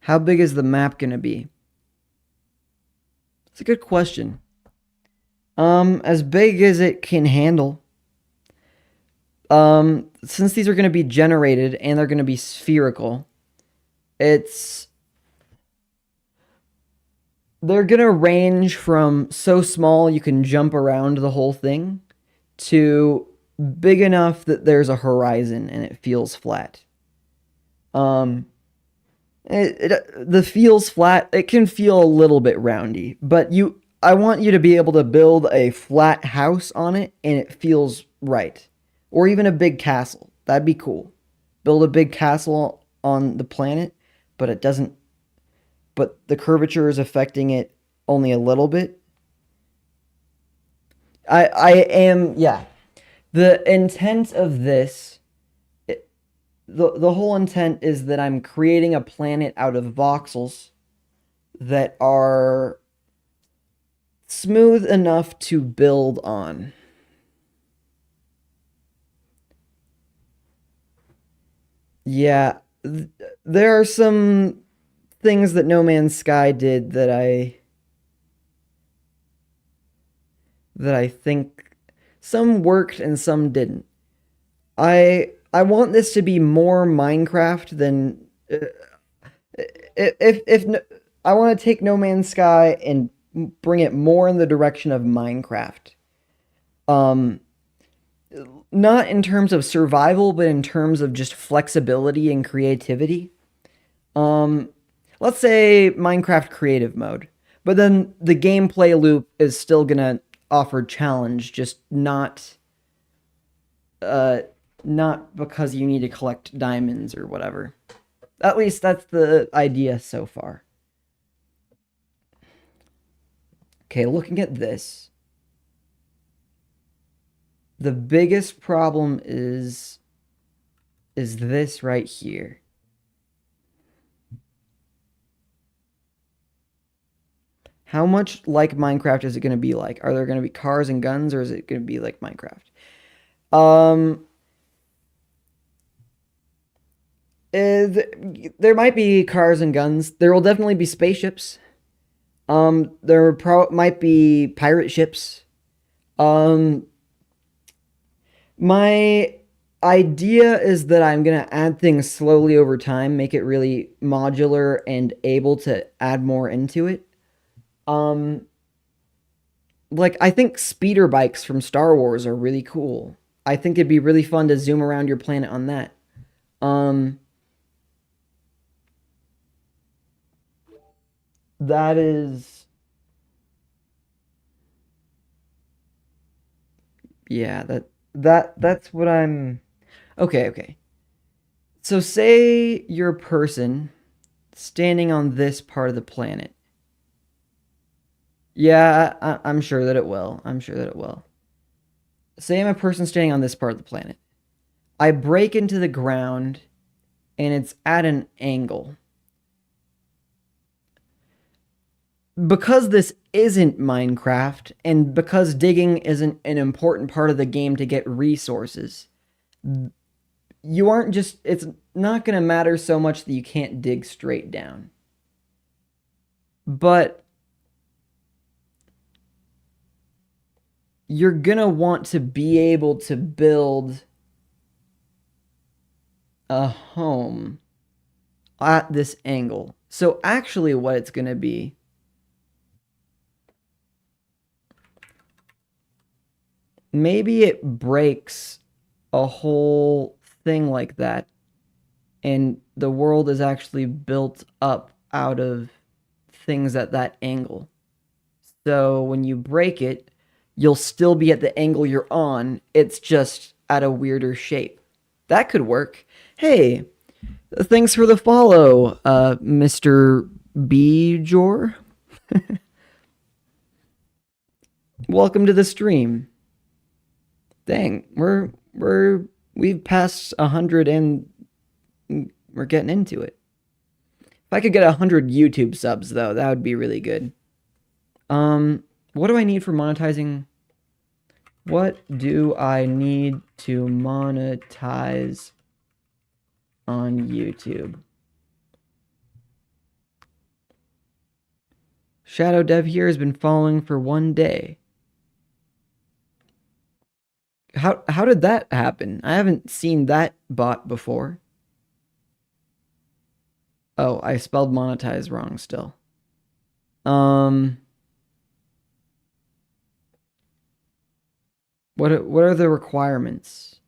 A: How big is the map gonna be? It's a good question. As big as it can handle. Since these are going to be generated and they're going to be spherical, they're going to range from so small you can jump around the whole thing to big enough that there's a horizon and it feels flat. Um, the feels flat, it can feel a little bit roundy, but I want you to be able to build a flat house on it and it feels right. Or even a big castle. That'd be cool. Build a big castle on the planet, but it doesn't but the curvature is affecting it only a little bit. Yeah. The intent of this, the whole intent is that I'm creating a planet out of voxels that are smooth enough to build on. Yeah, there are some things that No Man's Sky did that I think some worked and some didn't. I want this to be more Minecraft than if I want to take No Man's Sky and bring it more in the direction of Minecraft. Um, Not in terms of survival, but in terms of just flexibility and creativity. Um, let's say Minecraft creative mode, but then the gameplay loop is still gonna offer challenge, just uh not because you need to collect diamonds or whatever. At least that's the idea so far. Okay, looking at this, the biggest problem is this right here. How much like Minecraft is it going to be like? Are there going to be cars and guns, or is it going to be like Minecraft? Um, there might be cars and guns. There will definitely be spaceships. Might be pirate ships. Um, my idea is that I'm gonna add things slowly over time, make it really modular and able to add more into it. Um, like I think speeder bikes from Star Wars are really cool. I think it'd be really fun to zoom around your planet on that. Um, that is, yeah, that's what I'm. Okay, okay. So say you're a person standing on this part of the planet. Yeah, I'm sure that it will. I'm sure that it will. Say I'm a person standing on this part of the planet. I break into the ground and it's at an angle. Because this isn't Minecraft and because digging isn't an important part of the game to get resources, you aren't just, it's not going to matter so much that you can't dig straight down. But you're going to want to be able to build a home at this angle. So actually what it's going to be, maybe it breaks a whole thing like that and the world is actually built up out of things at that angle. So when you break it, you'll still be at the angle you're on. It's just at a weirder shape. That could work. Hey, thanks for the follow, Mr. B. Jor. Welcome to the stream. Dang, we've passed 100 and we're getting into it. If I could get 100 YouTube subs though, that would be really good. What do I need for monetizing? What do I need to monetize on YouTube? Shadow Dev here has been following for 1 day. How did that happen? I haven't seen that bot before. Oh, I spelled monetize wrong still. Um, what are the requirements?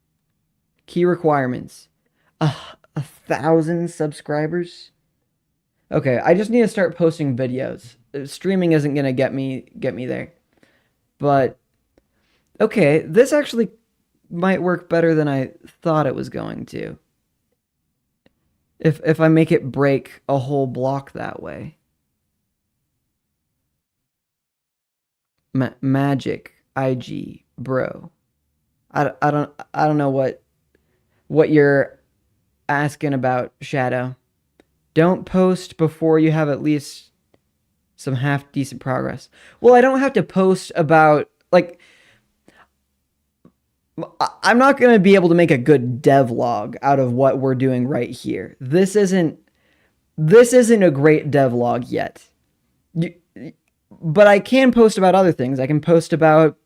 A: Key requirements. 1,000 subscribers? Okay, I just need to start posting videos. Streaming isn't gonna get me there. But okay, this actually might work better than I thought it was going to. If I make it break a whole block that way. Magic IG bro. I don't know what you're asking about, Shadow. Don't post before you have at least some half decent progress. Well, I don't have to post about like I'm not going to be able to make a good devlog out of what we're doing right here. This isn't a great devlog yet. But I can post about other things. I can post about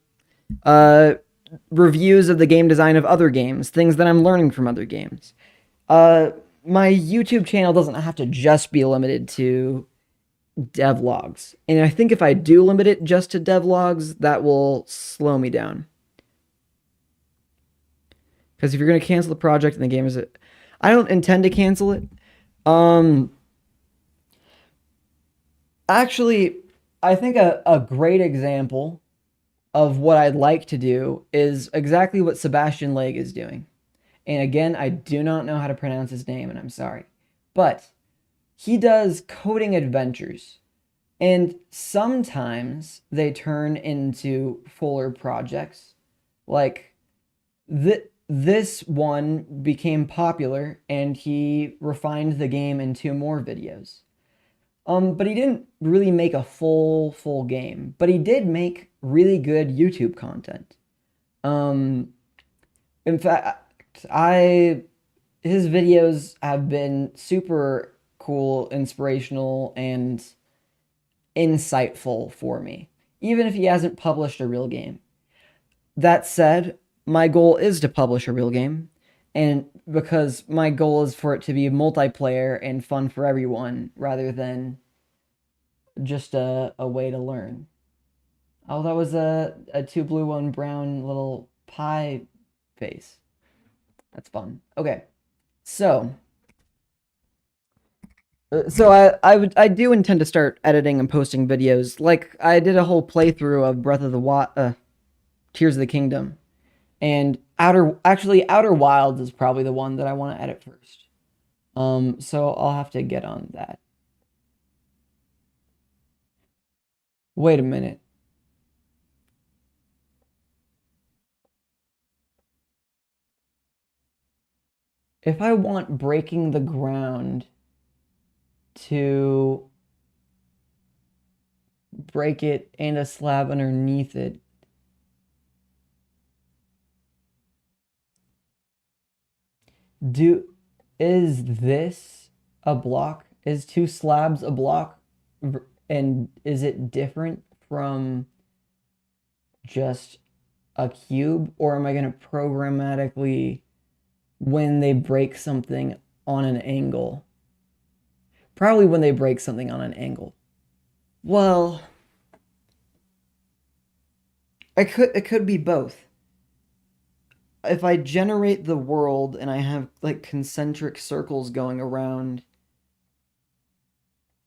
A: reviews of the game design of other games, things that I'm learning from other games. My YouTube channel doesn't have to just be limited to devlogs. And I think if I do limit it just to devlogs, that will slow me down. Because if you're going to cancel the project and the game is it, I don't intend to cancel it. Actually, I think a great example of what I'd like to do is exactly what Sebastian Legge is doing. And again, I do not know how to pronounce his name, and I'm sorry. But he does coding adventures. And sometimes they turn into fuller projects. Like, this one became popular, and he refined the game in 2 more videos. But he didn't really make a full game. But he did make really good YouTube content. In fact, his videos have been super cool, inspirational, and insightful for me, even if he hasn't published a real game. That said, my goal is to publish a real game, and because my goal is for it to be multiplayer and fun for everyone rather than just a way to learn. Oh, that was a 2 blue, 1 brown little pie face. That's fun. Okay, so I do intend to start editing and posting videos. Like I did a whole playthrough of Breath of the Tears of the Kingdom, and Outer Wilds is probably the one that I want to edit first. So I'll have to get on that. Wait a minute. If I want breaking the ground to break it and a slab underneath it, is this a block? Is 2 slabs a block? And is it different from just a cube? Or am I going to programmatically, when they break something on an angle? Probably when they break something on an angle. Well, it could be both. If I generate the world and I have like concentric circles going around,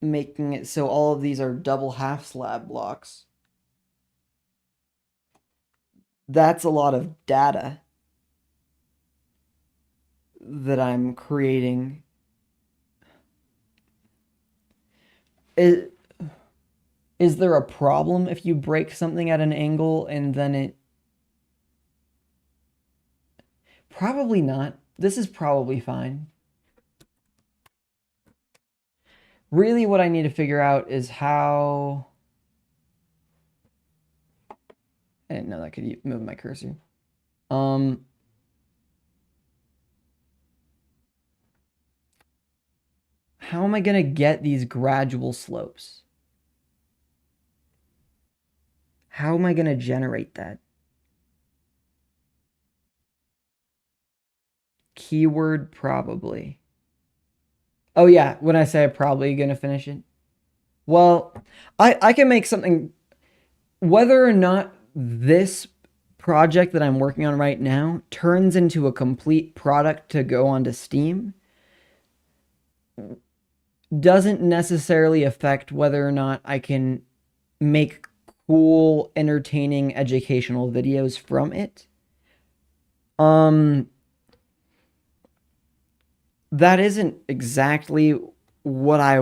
A: making it so all of these are double half slab blocks, that's a lot of data that I'm creating. Is there a problem if you break something at an angle and then it... Probably not. This is probably fine. Really what I need to figure out is how... I didn't know that could move my cursor. How am I going to get these gradual slopes? How am I going to generate that? keyword probably. Oh yeah, when I say I'm probably gonna finish it. Well, I can make something, whether or not this project that I'm working on right now turns into a complete product to go onto Steam doesn't necessarily affect whether or not I can make cool, entertaining, educational videos from it. That isn't exactly what I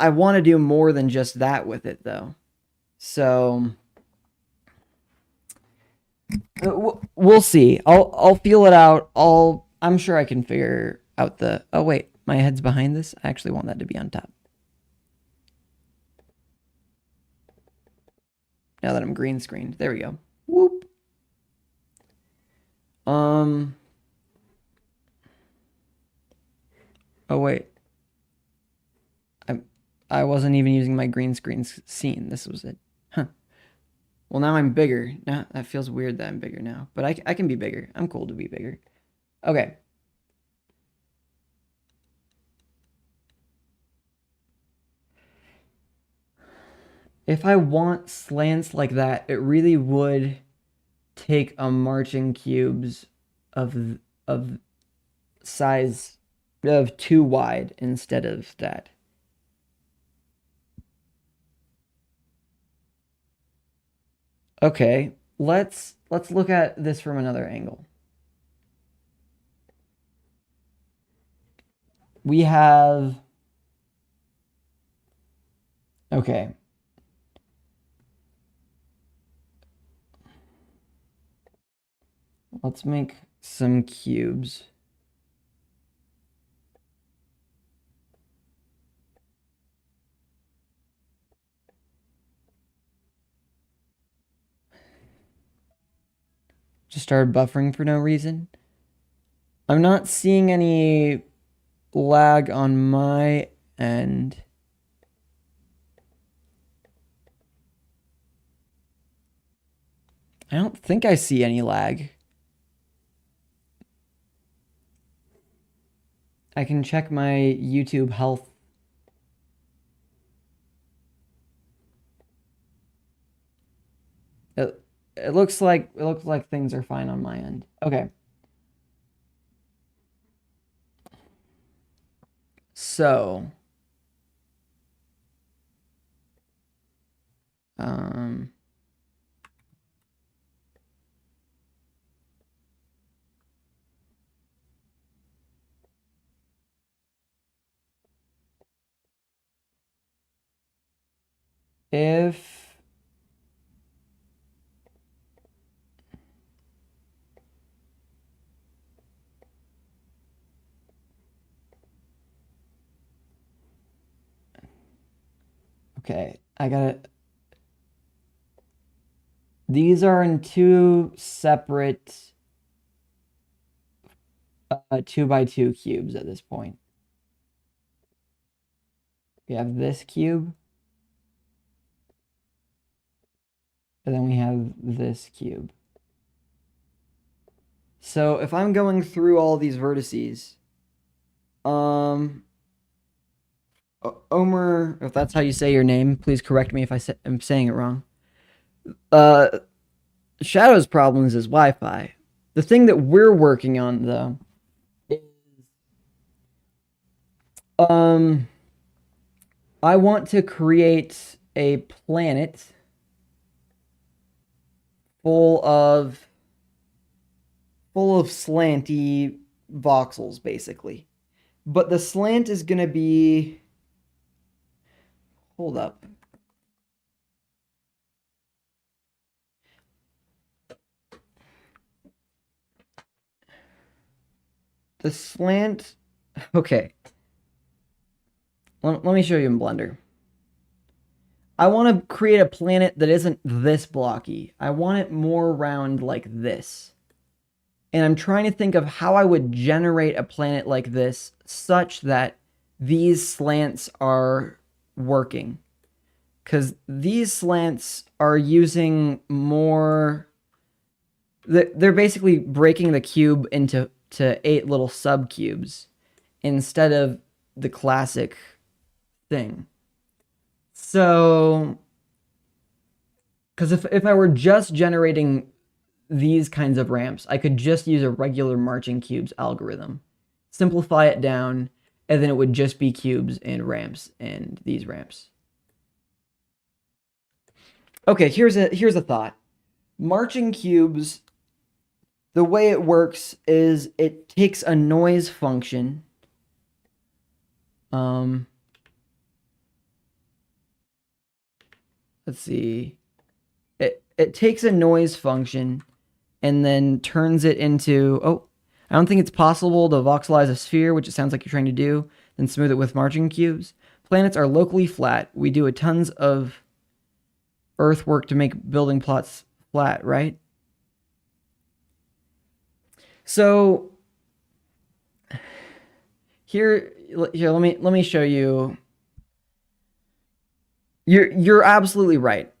A: want to do more than just that with it though. So we'll see. I'll feel it out. I'm sure I can figure out the. Oh wait, my head's behind this. I actually want that to be on top. Now that I'm green screened, there we go. Whoop. Oh wait. I wasn't even using my green screen scene. This was it. Huh. Well, now I'm bigger. Now that feels weird that I'm bigger now, but I can be bigger. I'm cool to be bigger. Okay. If I want slants like that, it really would take a marching cubes of size of 2 wide instead of that. Okay, let's look at this from another angle. We have, okay. Let's make some cubes. Just started buffering for no reason. I'm not seeing any lag on my end. I don't think I see any lag. I can check my YouTube health. It looks like things are fine on my end. Okay. So, if okay, I got it. These are in 2 separate 2x2 cubes at this point. We have this cube, and then we have this cube. So if I'm going through all these vertices, Omer, if that's how you say your name, please correct me if I'm saying it wrong. Shadow's problems is Wi-Fi. The thing that we're working on, though, is I want to create a planet full of slanty voxels, basically. But the slant is gonna be, hold up. The slant, okay. Let me show you in Blender. I want to create a planet that isn't this blocky. I want it more round like this. And I'm trying to think of how I would generate a planet like this such that these slants are working. Because these slants are using more... They're basically breaking the cube into to 8 little subcubes instead of the classic thing. So, because if I were just generating these kinds of ramps, I could just use a regular marching cubes algorithm, simplify it down, and then it would just be cubes and ramps and these ramps. Okay, here's a thought. Marching cubes, the way it works is it takes a noise function. Let's see. It takes a noise function and then turns it into, oh, I don't think it's possible to voxelize a sphere, which it sounds like you're trying to do, then smooth it with marching cubes. Planets are locally flat. We do a tons of earthwork to make building plots flat, right? So here let me show you. You're absolutely right.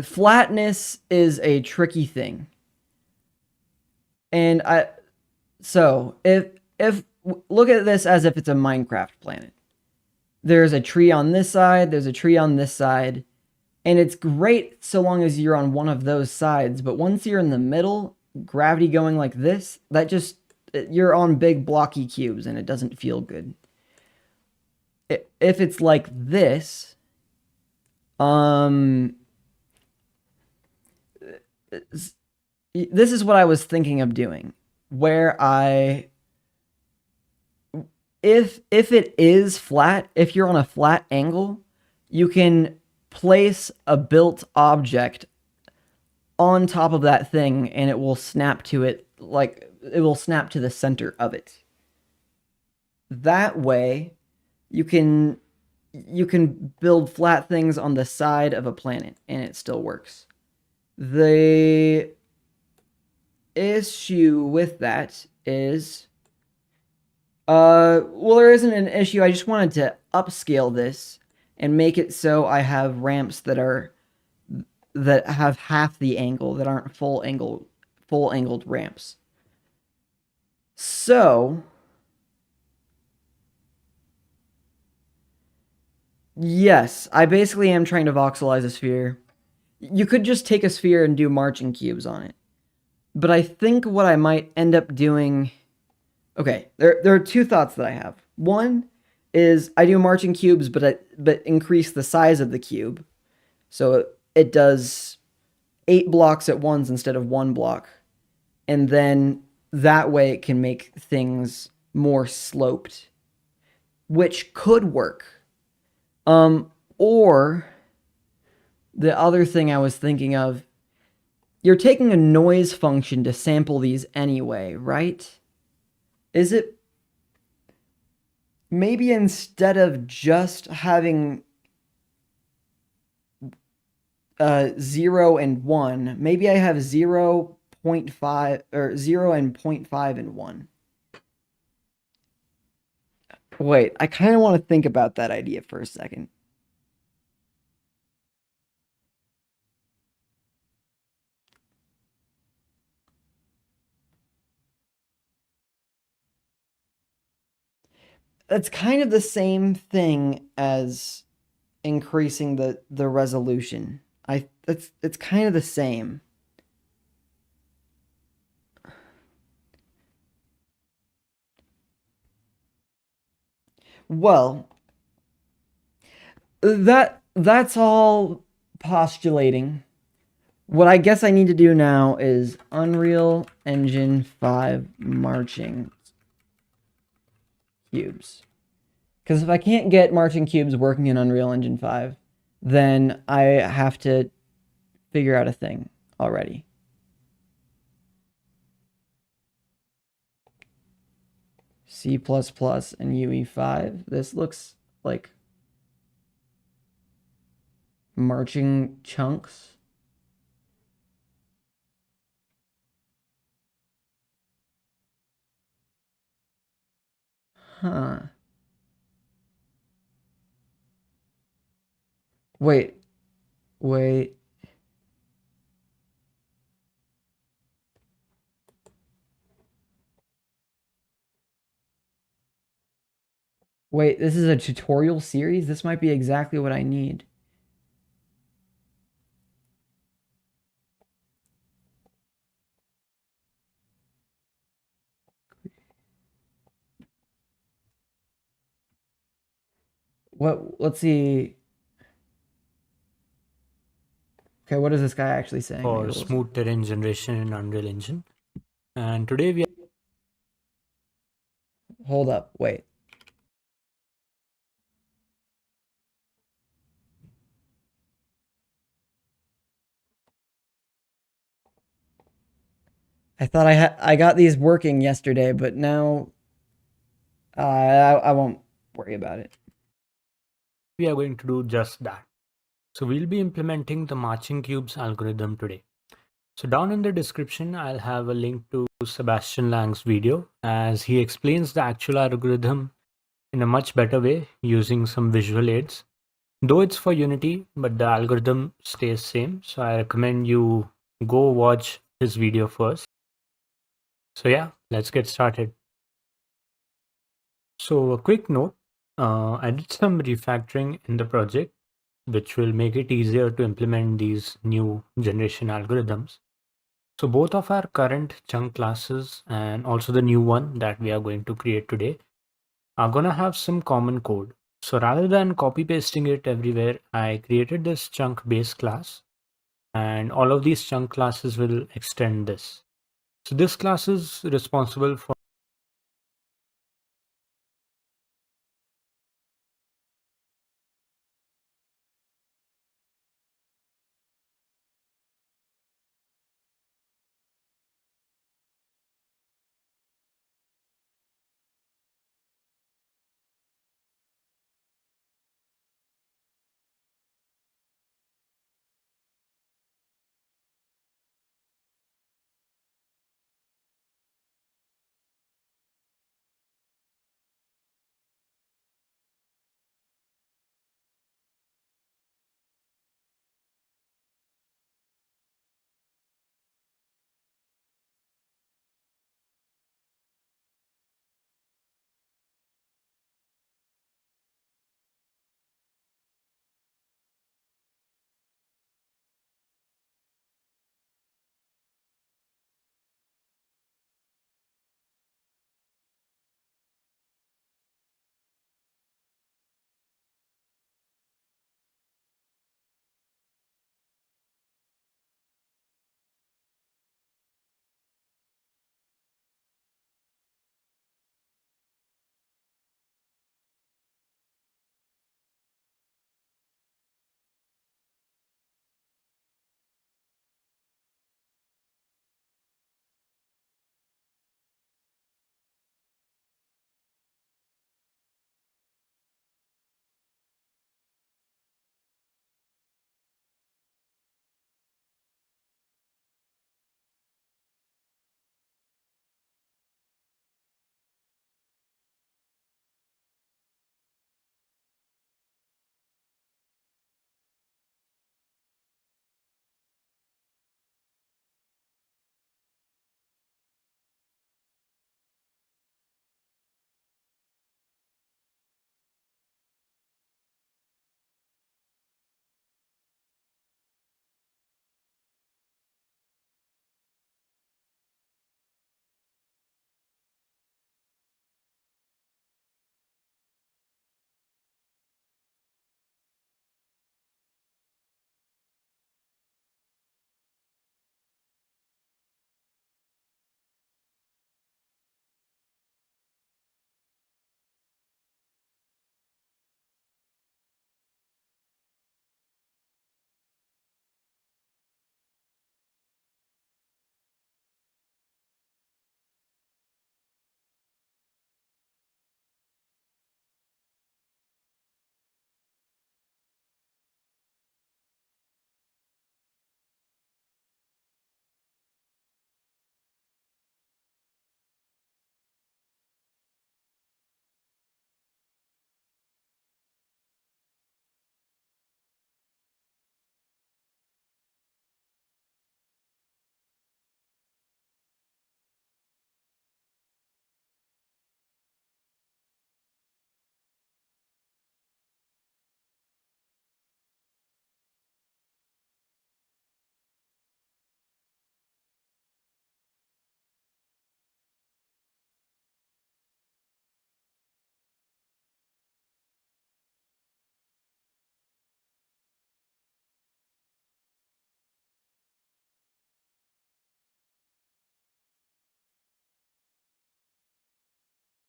A: Flatness is a tricky thing. And if look at this as if it's a Minecraft planet. There's a tree on this side, there's a tree on this side, and it's great so long as you're on one of those sides, but once you're in the middle, gravity going like this, that just, you're on big blocky cubes and it doesn't feel good. If it's like this, this is what I was thinking of doing, where if it is flat, if you're on a flat angle, you can place a built object on top of that thing and it will snap to it, like it will snap to the center of it. That way, you can build flat things on the side of a planet and it still works. The issue with that is, well, there isn't an issue. I just wanted to upscale this and make it so I have ramps that have half the angle, that aren't full angled ramps. So, yes, I basically am trying to voxelize a sphere. You could just take a sphere and do marching cubes on it. But I think what I might end up doing... Okay, there are two thoughts that I have. One is I do marching cubes, but increase the size of the cube. So it does 8 blocks at once instead of 1 block. And then that way it can make things more sloped, which could work. Or the other thing I was thinking of, you're taking a noise function to sample these anyway, right? Is it maybe instead of just having 0 and 1, maybe I have 0, 0.5 or 0 and 0.5 and 1. Wait, I kind of want to think about that idea for a second. That's kind of the same thing as increasing the resolution. It's kind of the same. Well, that's all postulating. What I guess I need to do now is Unreal Engine 5 marching cubes. Because if I can't get marching cubes working in Unreal Engine 5, then I have to figure out a thing already. C++ and UE5. This looks like marching chunks. Huh. Wait. Wait, this is a tutorial series? This might be exactly what I need. What? Let's see. Okay, what is this guy actually saying? Maybe
B: For
A: we'll see.
B: smooth terrain generation in Unreal Engine. And today we
A: Hold up. Wait. I thought I got these working yesterday, but now I won't worry about it.
B: are going to do just that. So we'll be implementing the marching cubes algorithm today. So down in the description, I'll have a link to Sebastian Lang's video as he explains the actual algorithm in a much better way using some visual aids. Though it's for Unity, but the algorithm stays same. So I recommend you go watch his video first. So yeah, let's get started. So a quick note, I did some refactoring in the project, which will make it easier to implement these new generation algorithms. So both of our current chunk classes and also the new one that we are going to create today are going to have some common code. So rather than copy pasting it everywhere, I created this chunk base class and all of these chunk classes will extend this. So this class is responsible for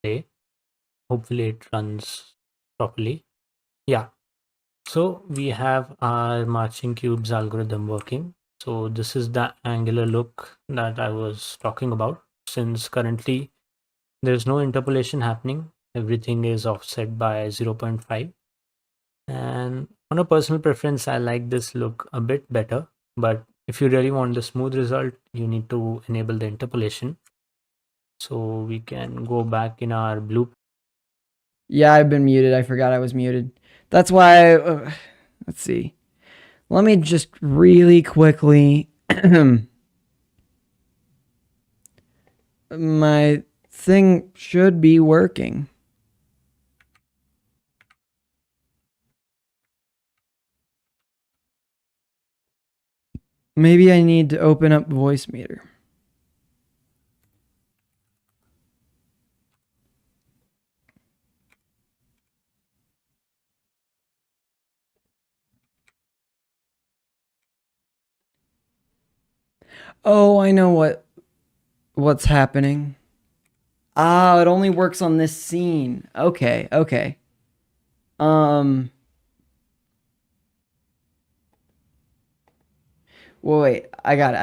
B: play. Hopefully it runs properly. Yeah. So we have our marching cubes algorithm working. So this is the angular look that I was talking about. Since currently there's no interpolation happening, everything is offset by 0.5. And on a personal preference, I like this look a bit better. But if you really want the smooth result, you need to enable the interpolation. So we can go back in our blue.
A: Yeah, I've been muted. I forgot I was muted. That's why. Let's see. Let me just really quickly. My thing should be working. Maybe I need to open up Voicemeeter. Oh, I know what's happening. Ah, it only works on this scene. Okay, okay. Wait, I got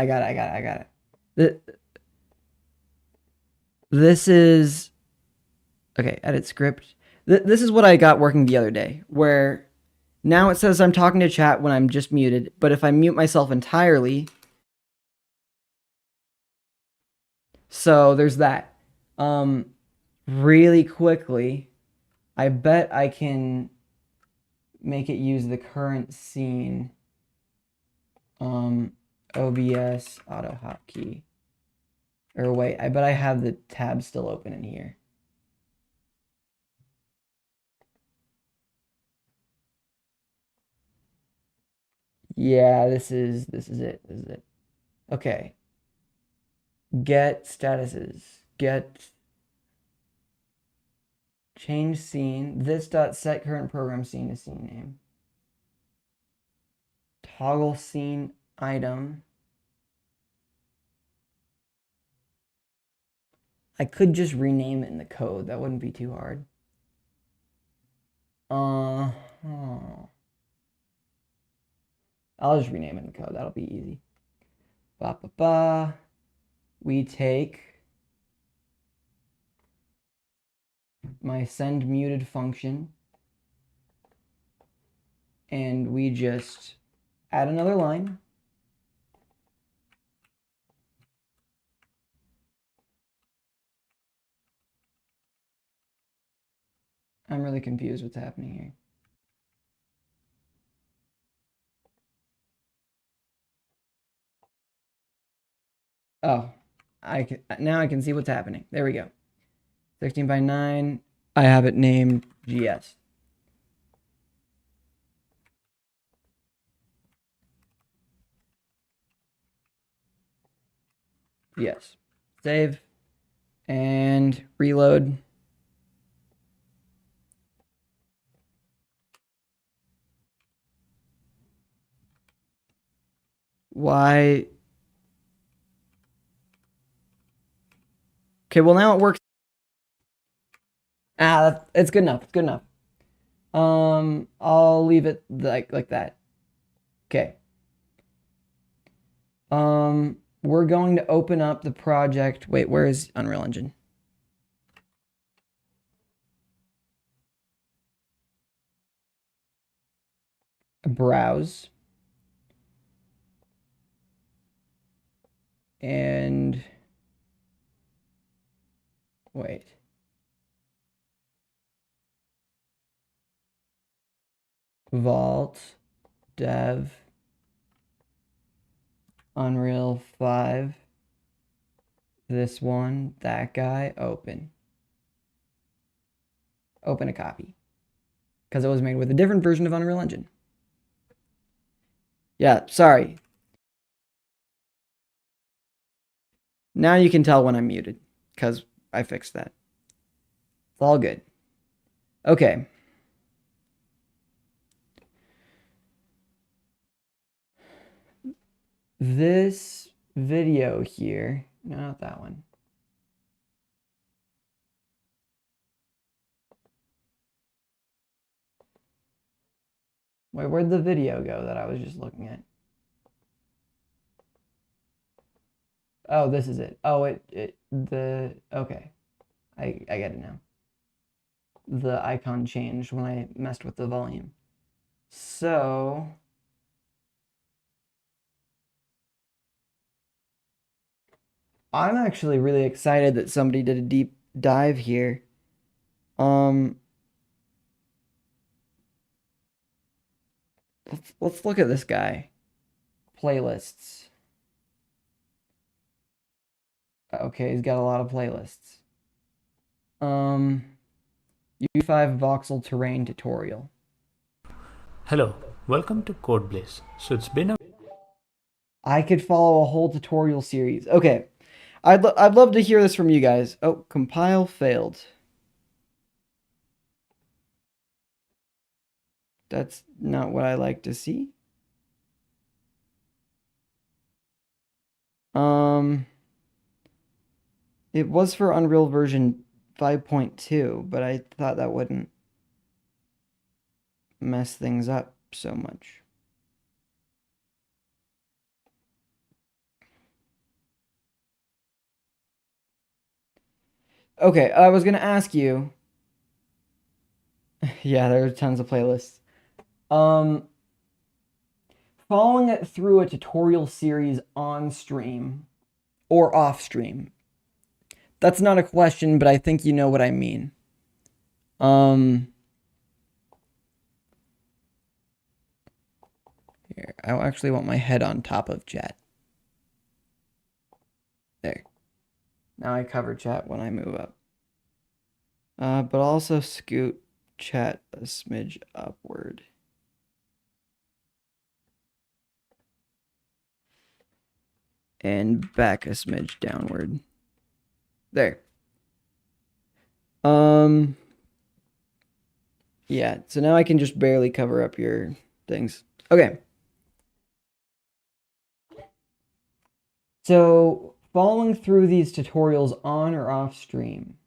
A: it. This is okay, edit script. This is what I got working the other day, where now it says I'm talking to chat when I'm just muted, but if I mute myself entirely, so there's that. Really quickly, I bet I can make it use the current scene. OBS auto hotkey. Or wait, I bet I have the tab still open in here. Yeah, this is it. This is it. Okay. Get statuses. Get change scene. This dot set current program scene to scene name. Toggle scene item. I could just rename it in the code. That wouldn't be too hard. I'll just rename it in the code. That'll be easy. Ba ba ba. We take my send muted function and we just add another line. I'm really confused what's happening here. Oh, now I can see what's happening. There we go. 16 by 9. I have it named GS. Yes. Save and reload. Why? Okay, well now it works. It's good enough. It's good enough. I'll leave it like that. Okay. We're going to open up the project. Wait, where is Unreal Engine? Browse. And wait. Vault, Dev, Unreal 5, this one, that guy, open. Open a copy. Because it was made with a different version of Unreal Engine. Yeah, sorry. Now you can tell when I'm muted, because I fixed that. It's all good. Okay. This video here, no, not that one. Wait, where'd the video go that I was just looking at? Oh, this is it. Oh, okay. I get it now. The icon changed when I messed with the volume. So I'm actually really excited that somebody did a deep dive here. Let's look at this guy. Playlists. Okay, he's got a lot of playlists. U5 voxel terrain tutorial.
B: Hello, welcome to Codeblaze. So it's been a
A: I could follow a whole tutorial series. Okay, I'd love to hear this from you guys. Oh, compile failed. That's not what I like to see. It was for Unreal version 5.2, but I thought that wouldn't mess things up so much. Okay, I was gonna ask you. Yeah, there are tons of playlists. Following it through a tutorial series on stream or off stream. That's not a question, but I think you know what I mean. Here, I actually want my head on top of chat. There. Now I cover chat when I move up. But also scoot chat a smidge upward. And back a smidge downward. There. Yeah, so now I can just barely cover up your things. Okay. So following through these tutorials on or off stream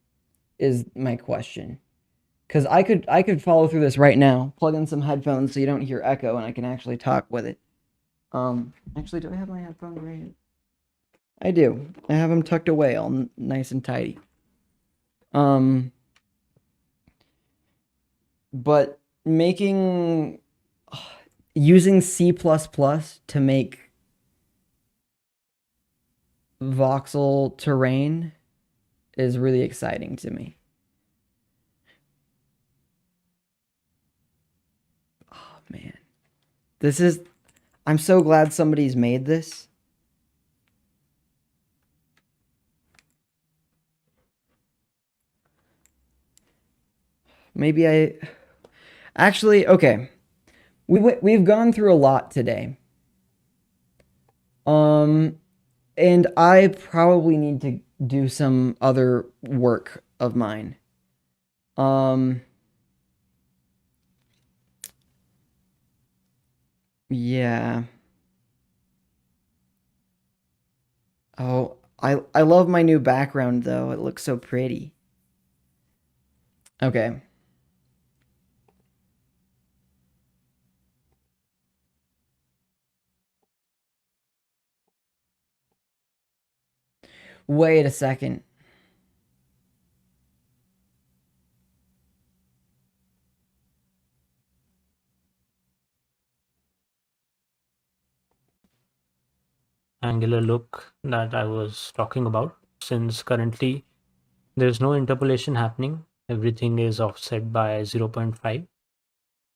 A: is my question. Because I could follow through this right now, plug in some headphones so you don't hear echo and I can actually talk with it. Actually, do I have my headphones right here? I do. I have them tucked away all nice and tidy. But using C++ to make voxel terrain is really exciting to me. Oh man. I'm so glad somebody's made this. Actually, okay. We've gone through a lot today. And I probably need to do some other work of mine. Yeah. Oh, I love my new background though. It looks so pretty. Okay. Wait a second.
B: angular look that I was talking about, since currently there's no interpolation happening. Everything is offset by 0.5.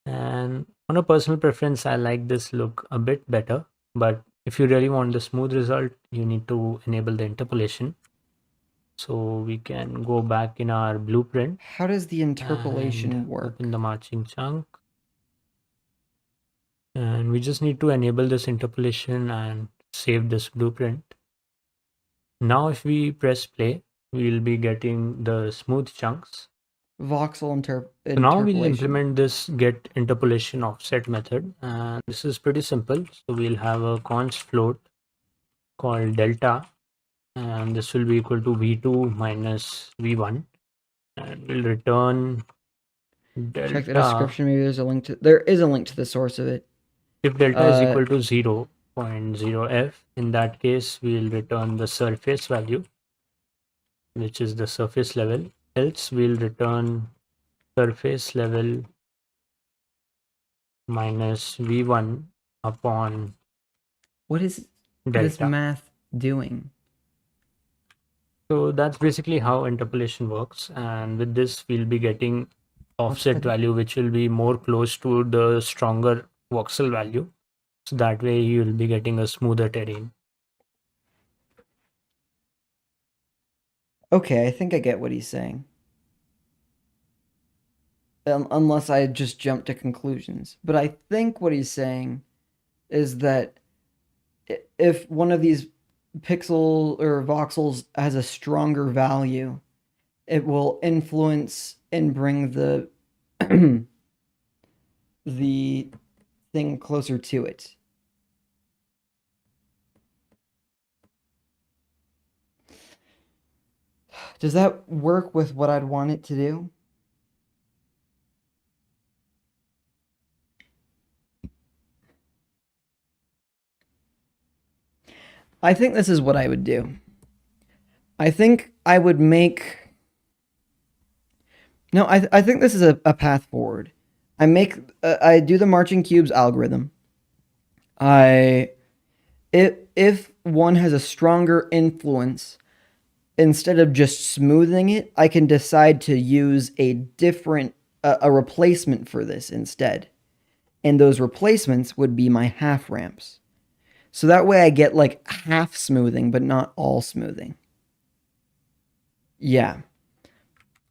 B: And on a personal preference, I like this look a bit better. But if you really want the smooth result, you need to enable the interpolation. So we can go back in our blueprint.
A: How does the interpolation work?
B: Open the marching chunk. And we just need to enable this interpolation and save this blueprint. Now if we press play, we will be getting the smooth chunks.
A: Voxel interpolation.
B: So now we'll implement this get interpolation offset method, and this is pretty simple. So we'll have a const float called delta, and this will be equal to v2 minus v1, and we'll return
A: Check the
B: Delta,
A: description. Maybe there's a link to. There is a link to the source of it.
B: if delta is equal to 0.0f, in that case, we'll return the surface value, which is the surface level. Else, we'll return surface level minus v1 upon
A: What is this
B: delta.
A: math doing?
B: So that's basically how interpolation works. And with this, we'll be getting offset value, which will be more close to the stronger voxel value. So that way you'll be getting a smoother terrain.
A: Okay, I think I get what he's saying. Unless I just jumped to conclusions. But I think what he's saying is that if one of these pixel or voxels has a stronger value, it will influence and bring the the thing closer to it. Does that work with what I'd want it to do? I think this is what I would do. I think I would make... No, I think this is a path forward. I do the marching cubes algorithm. If one has a stronger influence, instead of just smoothing it, I can decide to use a replacement for this instead. And those replacements would be my half ramps. So that way I get like half smoothing, but not all smoothing. Yeah.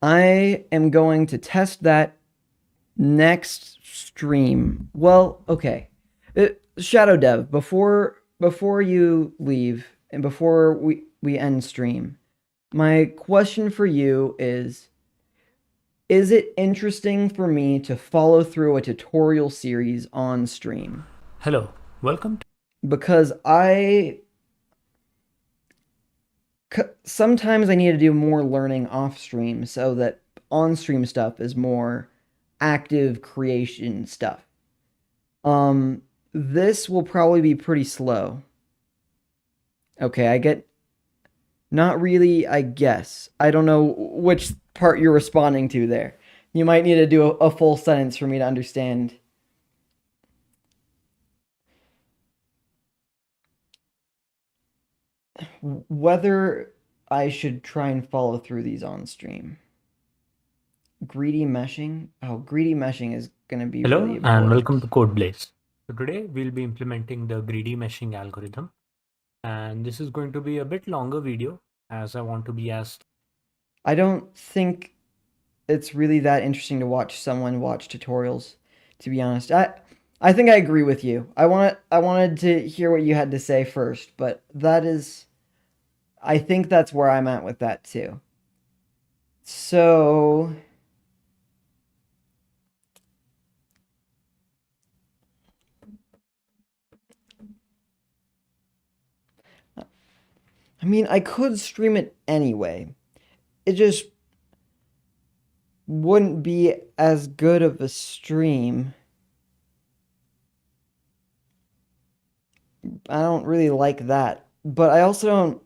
A: I am going to test that next stream. Well, okay. Shadow Dev, before you leave and before we end stream, my question for you is it interesting for me to follow through a tutorial series on stream?
B: Hello, welcome to...
A: Because sometimes I need to do more learning off stream so that on stream stuff is more active creation stuff. This will probably be pretty slow. Okay, I get... Not really, I guess. I don't know which part you're responding to there. You might need to do a full sentence for me to understand. Whether I should try and follow through these on stream. Greedy meshing? Oh, greedy meshing is going to be
B: Hello,
A: really important.
B: and welcome to CodeBlaze. So today we'll be implementing the greedy meshing algorithm. And this is going to be a bit longer video as I want to be as...
A: I don't think it's really that interesting to watch someone watch tutorials, to be honest. I think I agree with you. I wanted to hear what you had to say first, but I think that's where I'm at with that too. So I mean, I could stream it anyway. It just wouldn't be as good of a stream. I don't really like that. But I also don't...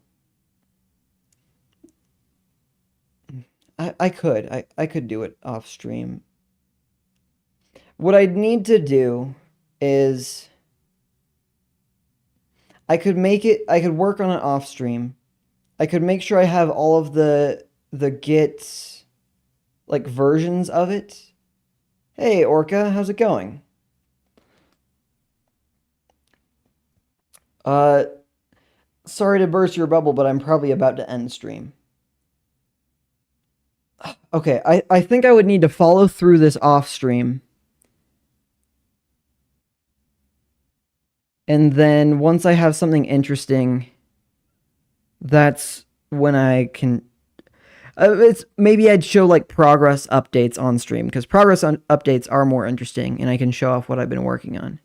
A: I could do it off stream. What I'd need to do is... I could work on it off stream. I could make sure I have all of the Git like versions of it. Hey Orca, how's it going? Sorry to burst your bubble, but I'm probably about to end stream. Okay, I think I would need to follow through this off stream. And then once I have something interesting, that's when I can... maybe I'd show like progress updates on stream, because progress updates are more interesting, and I can show off what I've been working on.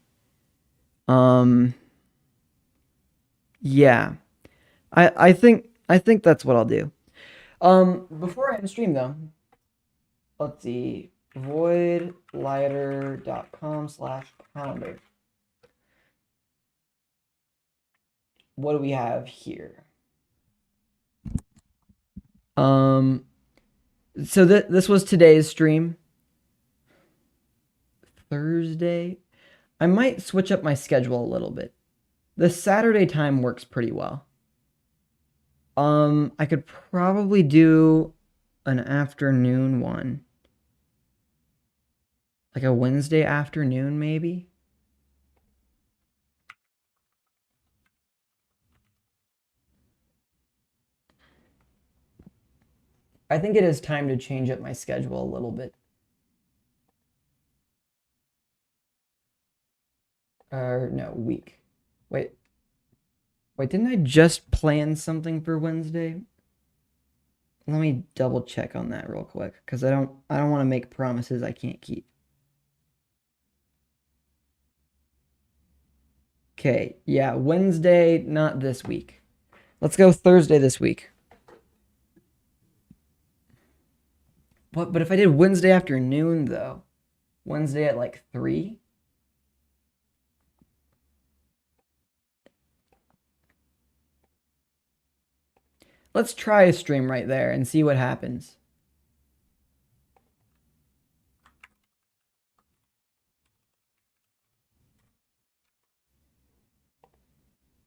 A: Yeah, I think that's what I'll do. Before I end stream though, let's see. voidlighter.com/calendar. What do we have here? So this was today's stream. Thursday. I might switch up my schedule a little bit. The Saturday time works pretty well. I could probably do an afternoon one. Like a Wednesday afternoon, maybe? I think it is time to change up my schedule a little bit. No, week. Wait, didn't I just plan something for Wednesday? Let me double check on that real quick, because I don't want to make promises I can't keep. Okay, yeah, Wednesday, not this week. Let's go Thursday this week. What? But if I did Wednesday afternoon, though, Wednesday at like 3? Let's try a stream right there and see what happens.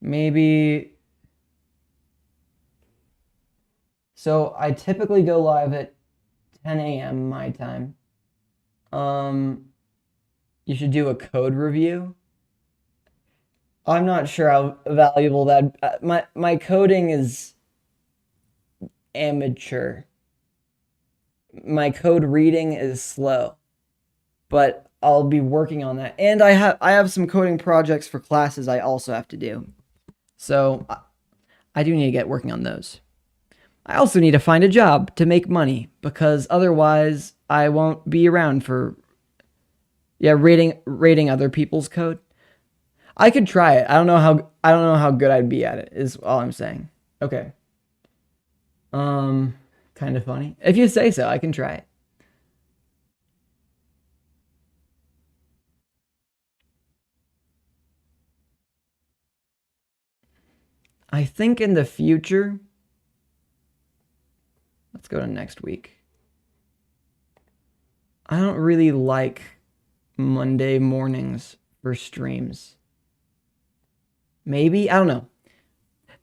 A: Maybe. So I typically go live at 10 a.m. my time. You should do a code review. I'm not sure how valuable that. My coding is amateur. My code reading is slow, but I'll be working on that. And I have some coding projects for classes I also have to do. So I do need to get working on those. I also need to find a job to make money, because otherwise I won't be around for rating other people's code. I could try it. I don't know how good I'd be at it, is all I'm saying. Okay. Kind of funny. If you say so, I can try it. I think in the future, let's go to next week. I don't really like Monday mornings for streams. Maybe, I don't know.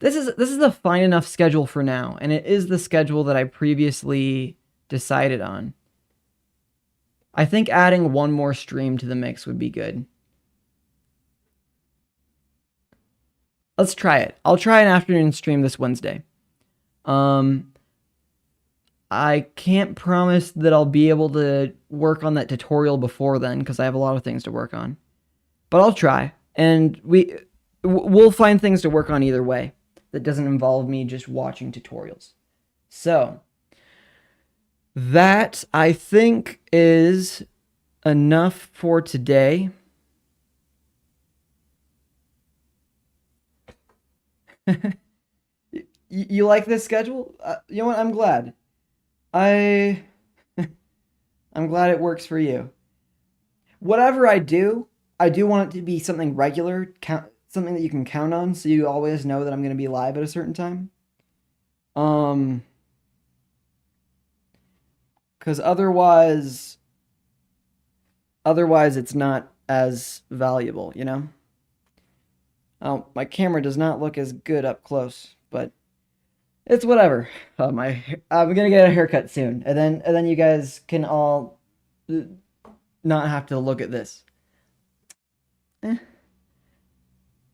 A: This is a fine enough schedule for now, and it is the schedule that I previously decided on. I think adding one more stream to the mix would be good. Let's try it. I'll try an afternoon stream this Wednesday. I can't promise that I'll be able to work on that tutorial before then, because I have a lot of things to work on. But I'll try, and we'll find things to work on either way that doesn't involve me just watching tutorials. So that, I think, is enough for today. You like this schedule? You know what? I'm glad. I'm glad it works for you. Whatever I do want it to be something regular, something that you can count on, so you always know that I'm going to be live at a certain time. Because otherwise it's not as valuable, you know? Oh, my camera does not look as good up close, but it's whatever. I'm gonna get a haircut soon, and then you guys can all not have to look at this.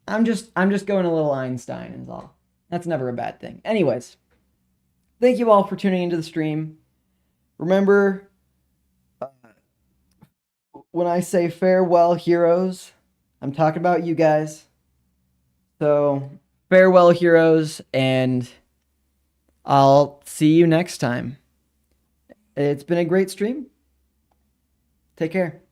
A: I'm just going a little Einstein is all. That's never a bad thing. Anyways, thank you all for tuning into the stream. Remember, when I say farewell, heroes, I'm talking about you guys. So, farewell, heroes, and I'll see you next time. It's been a great stream. Take care.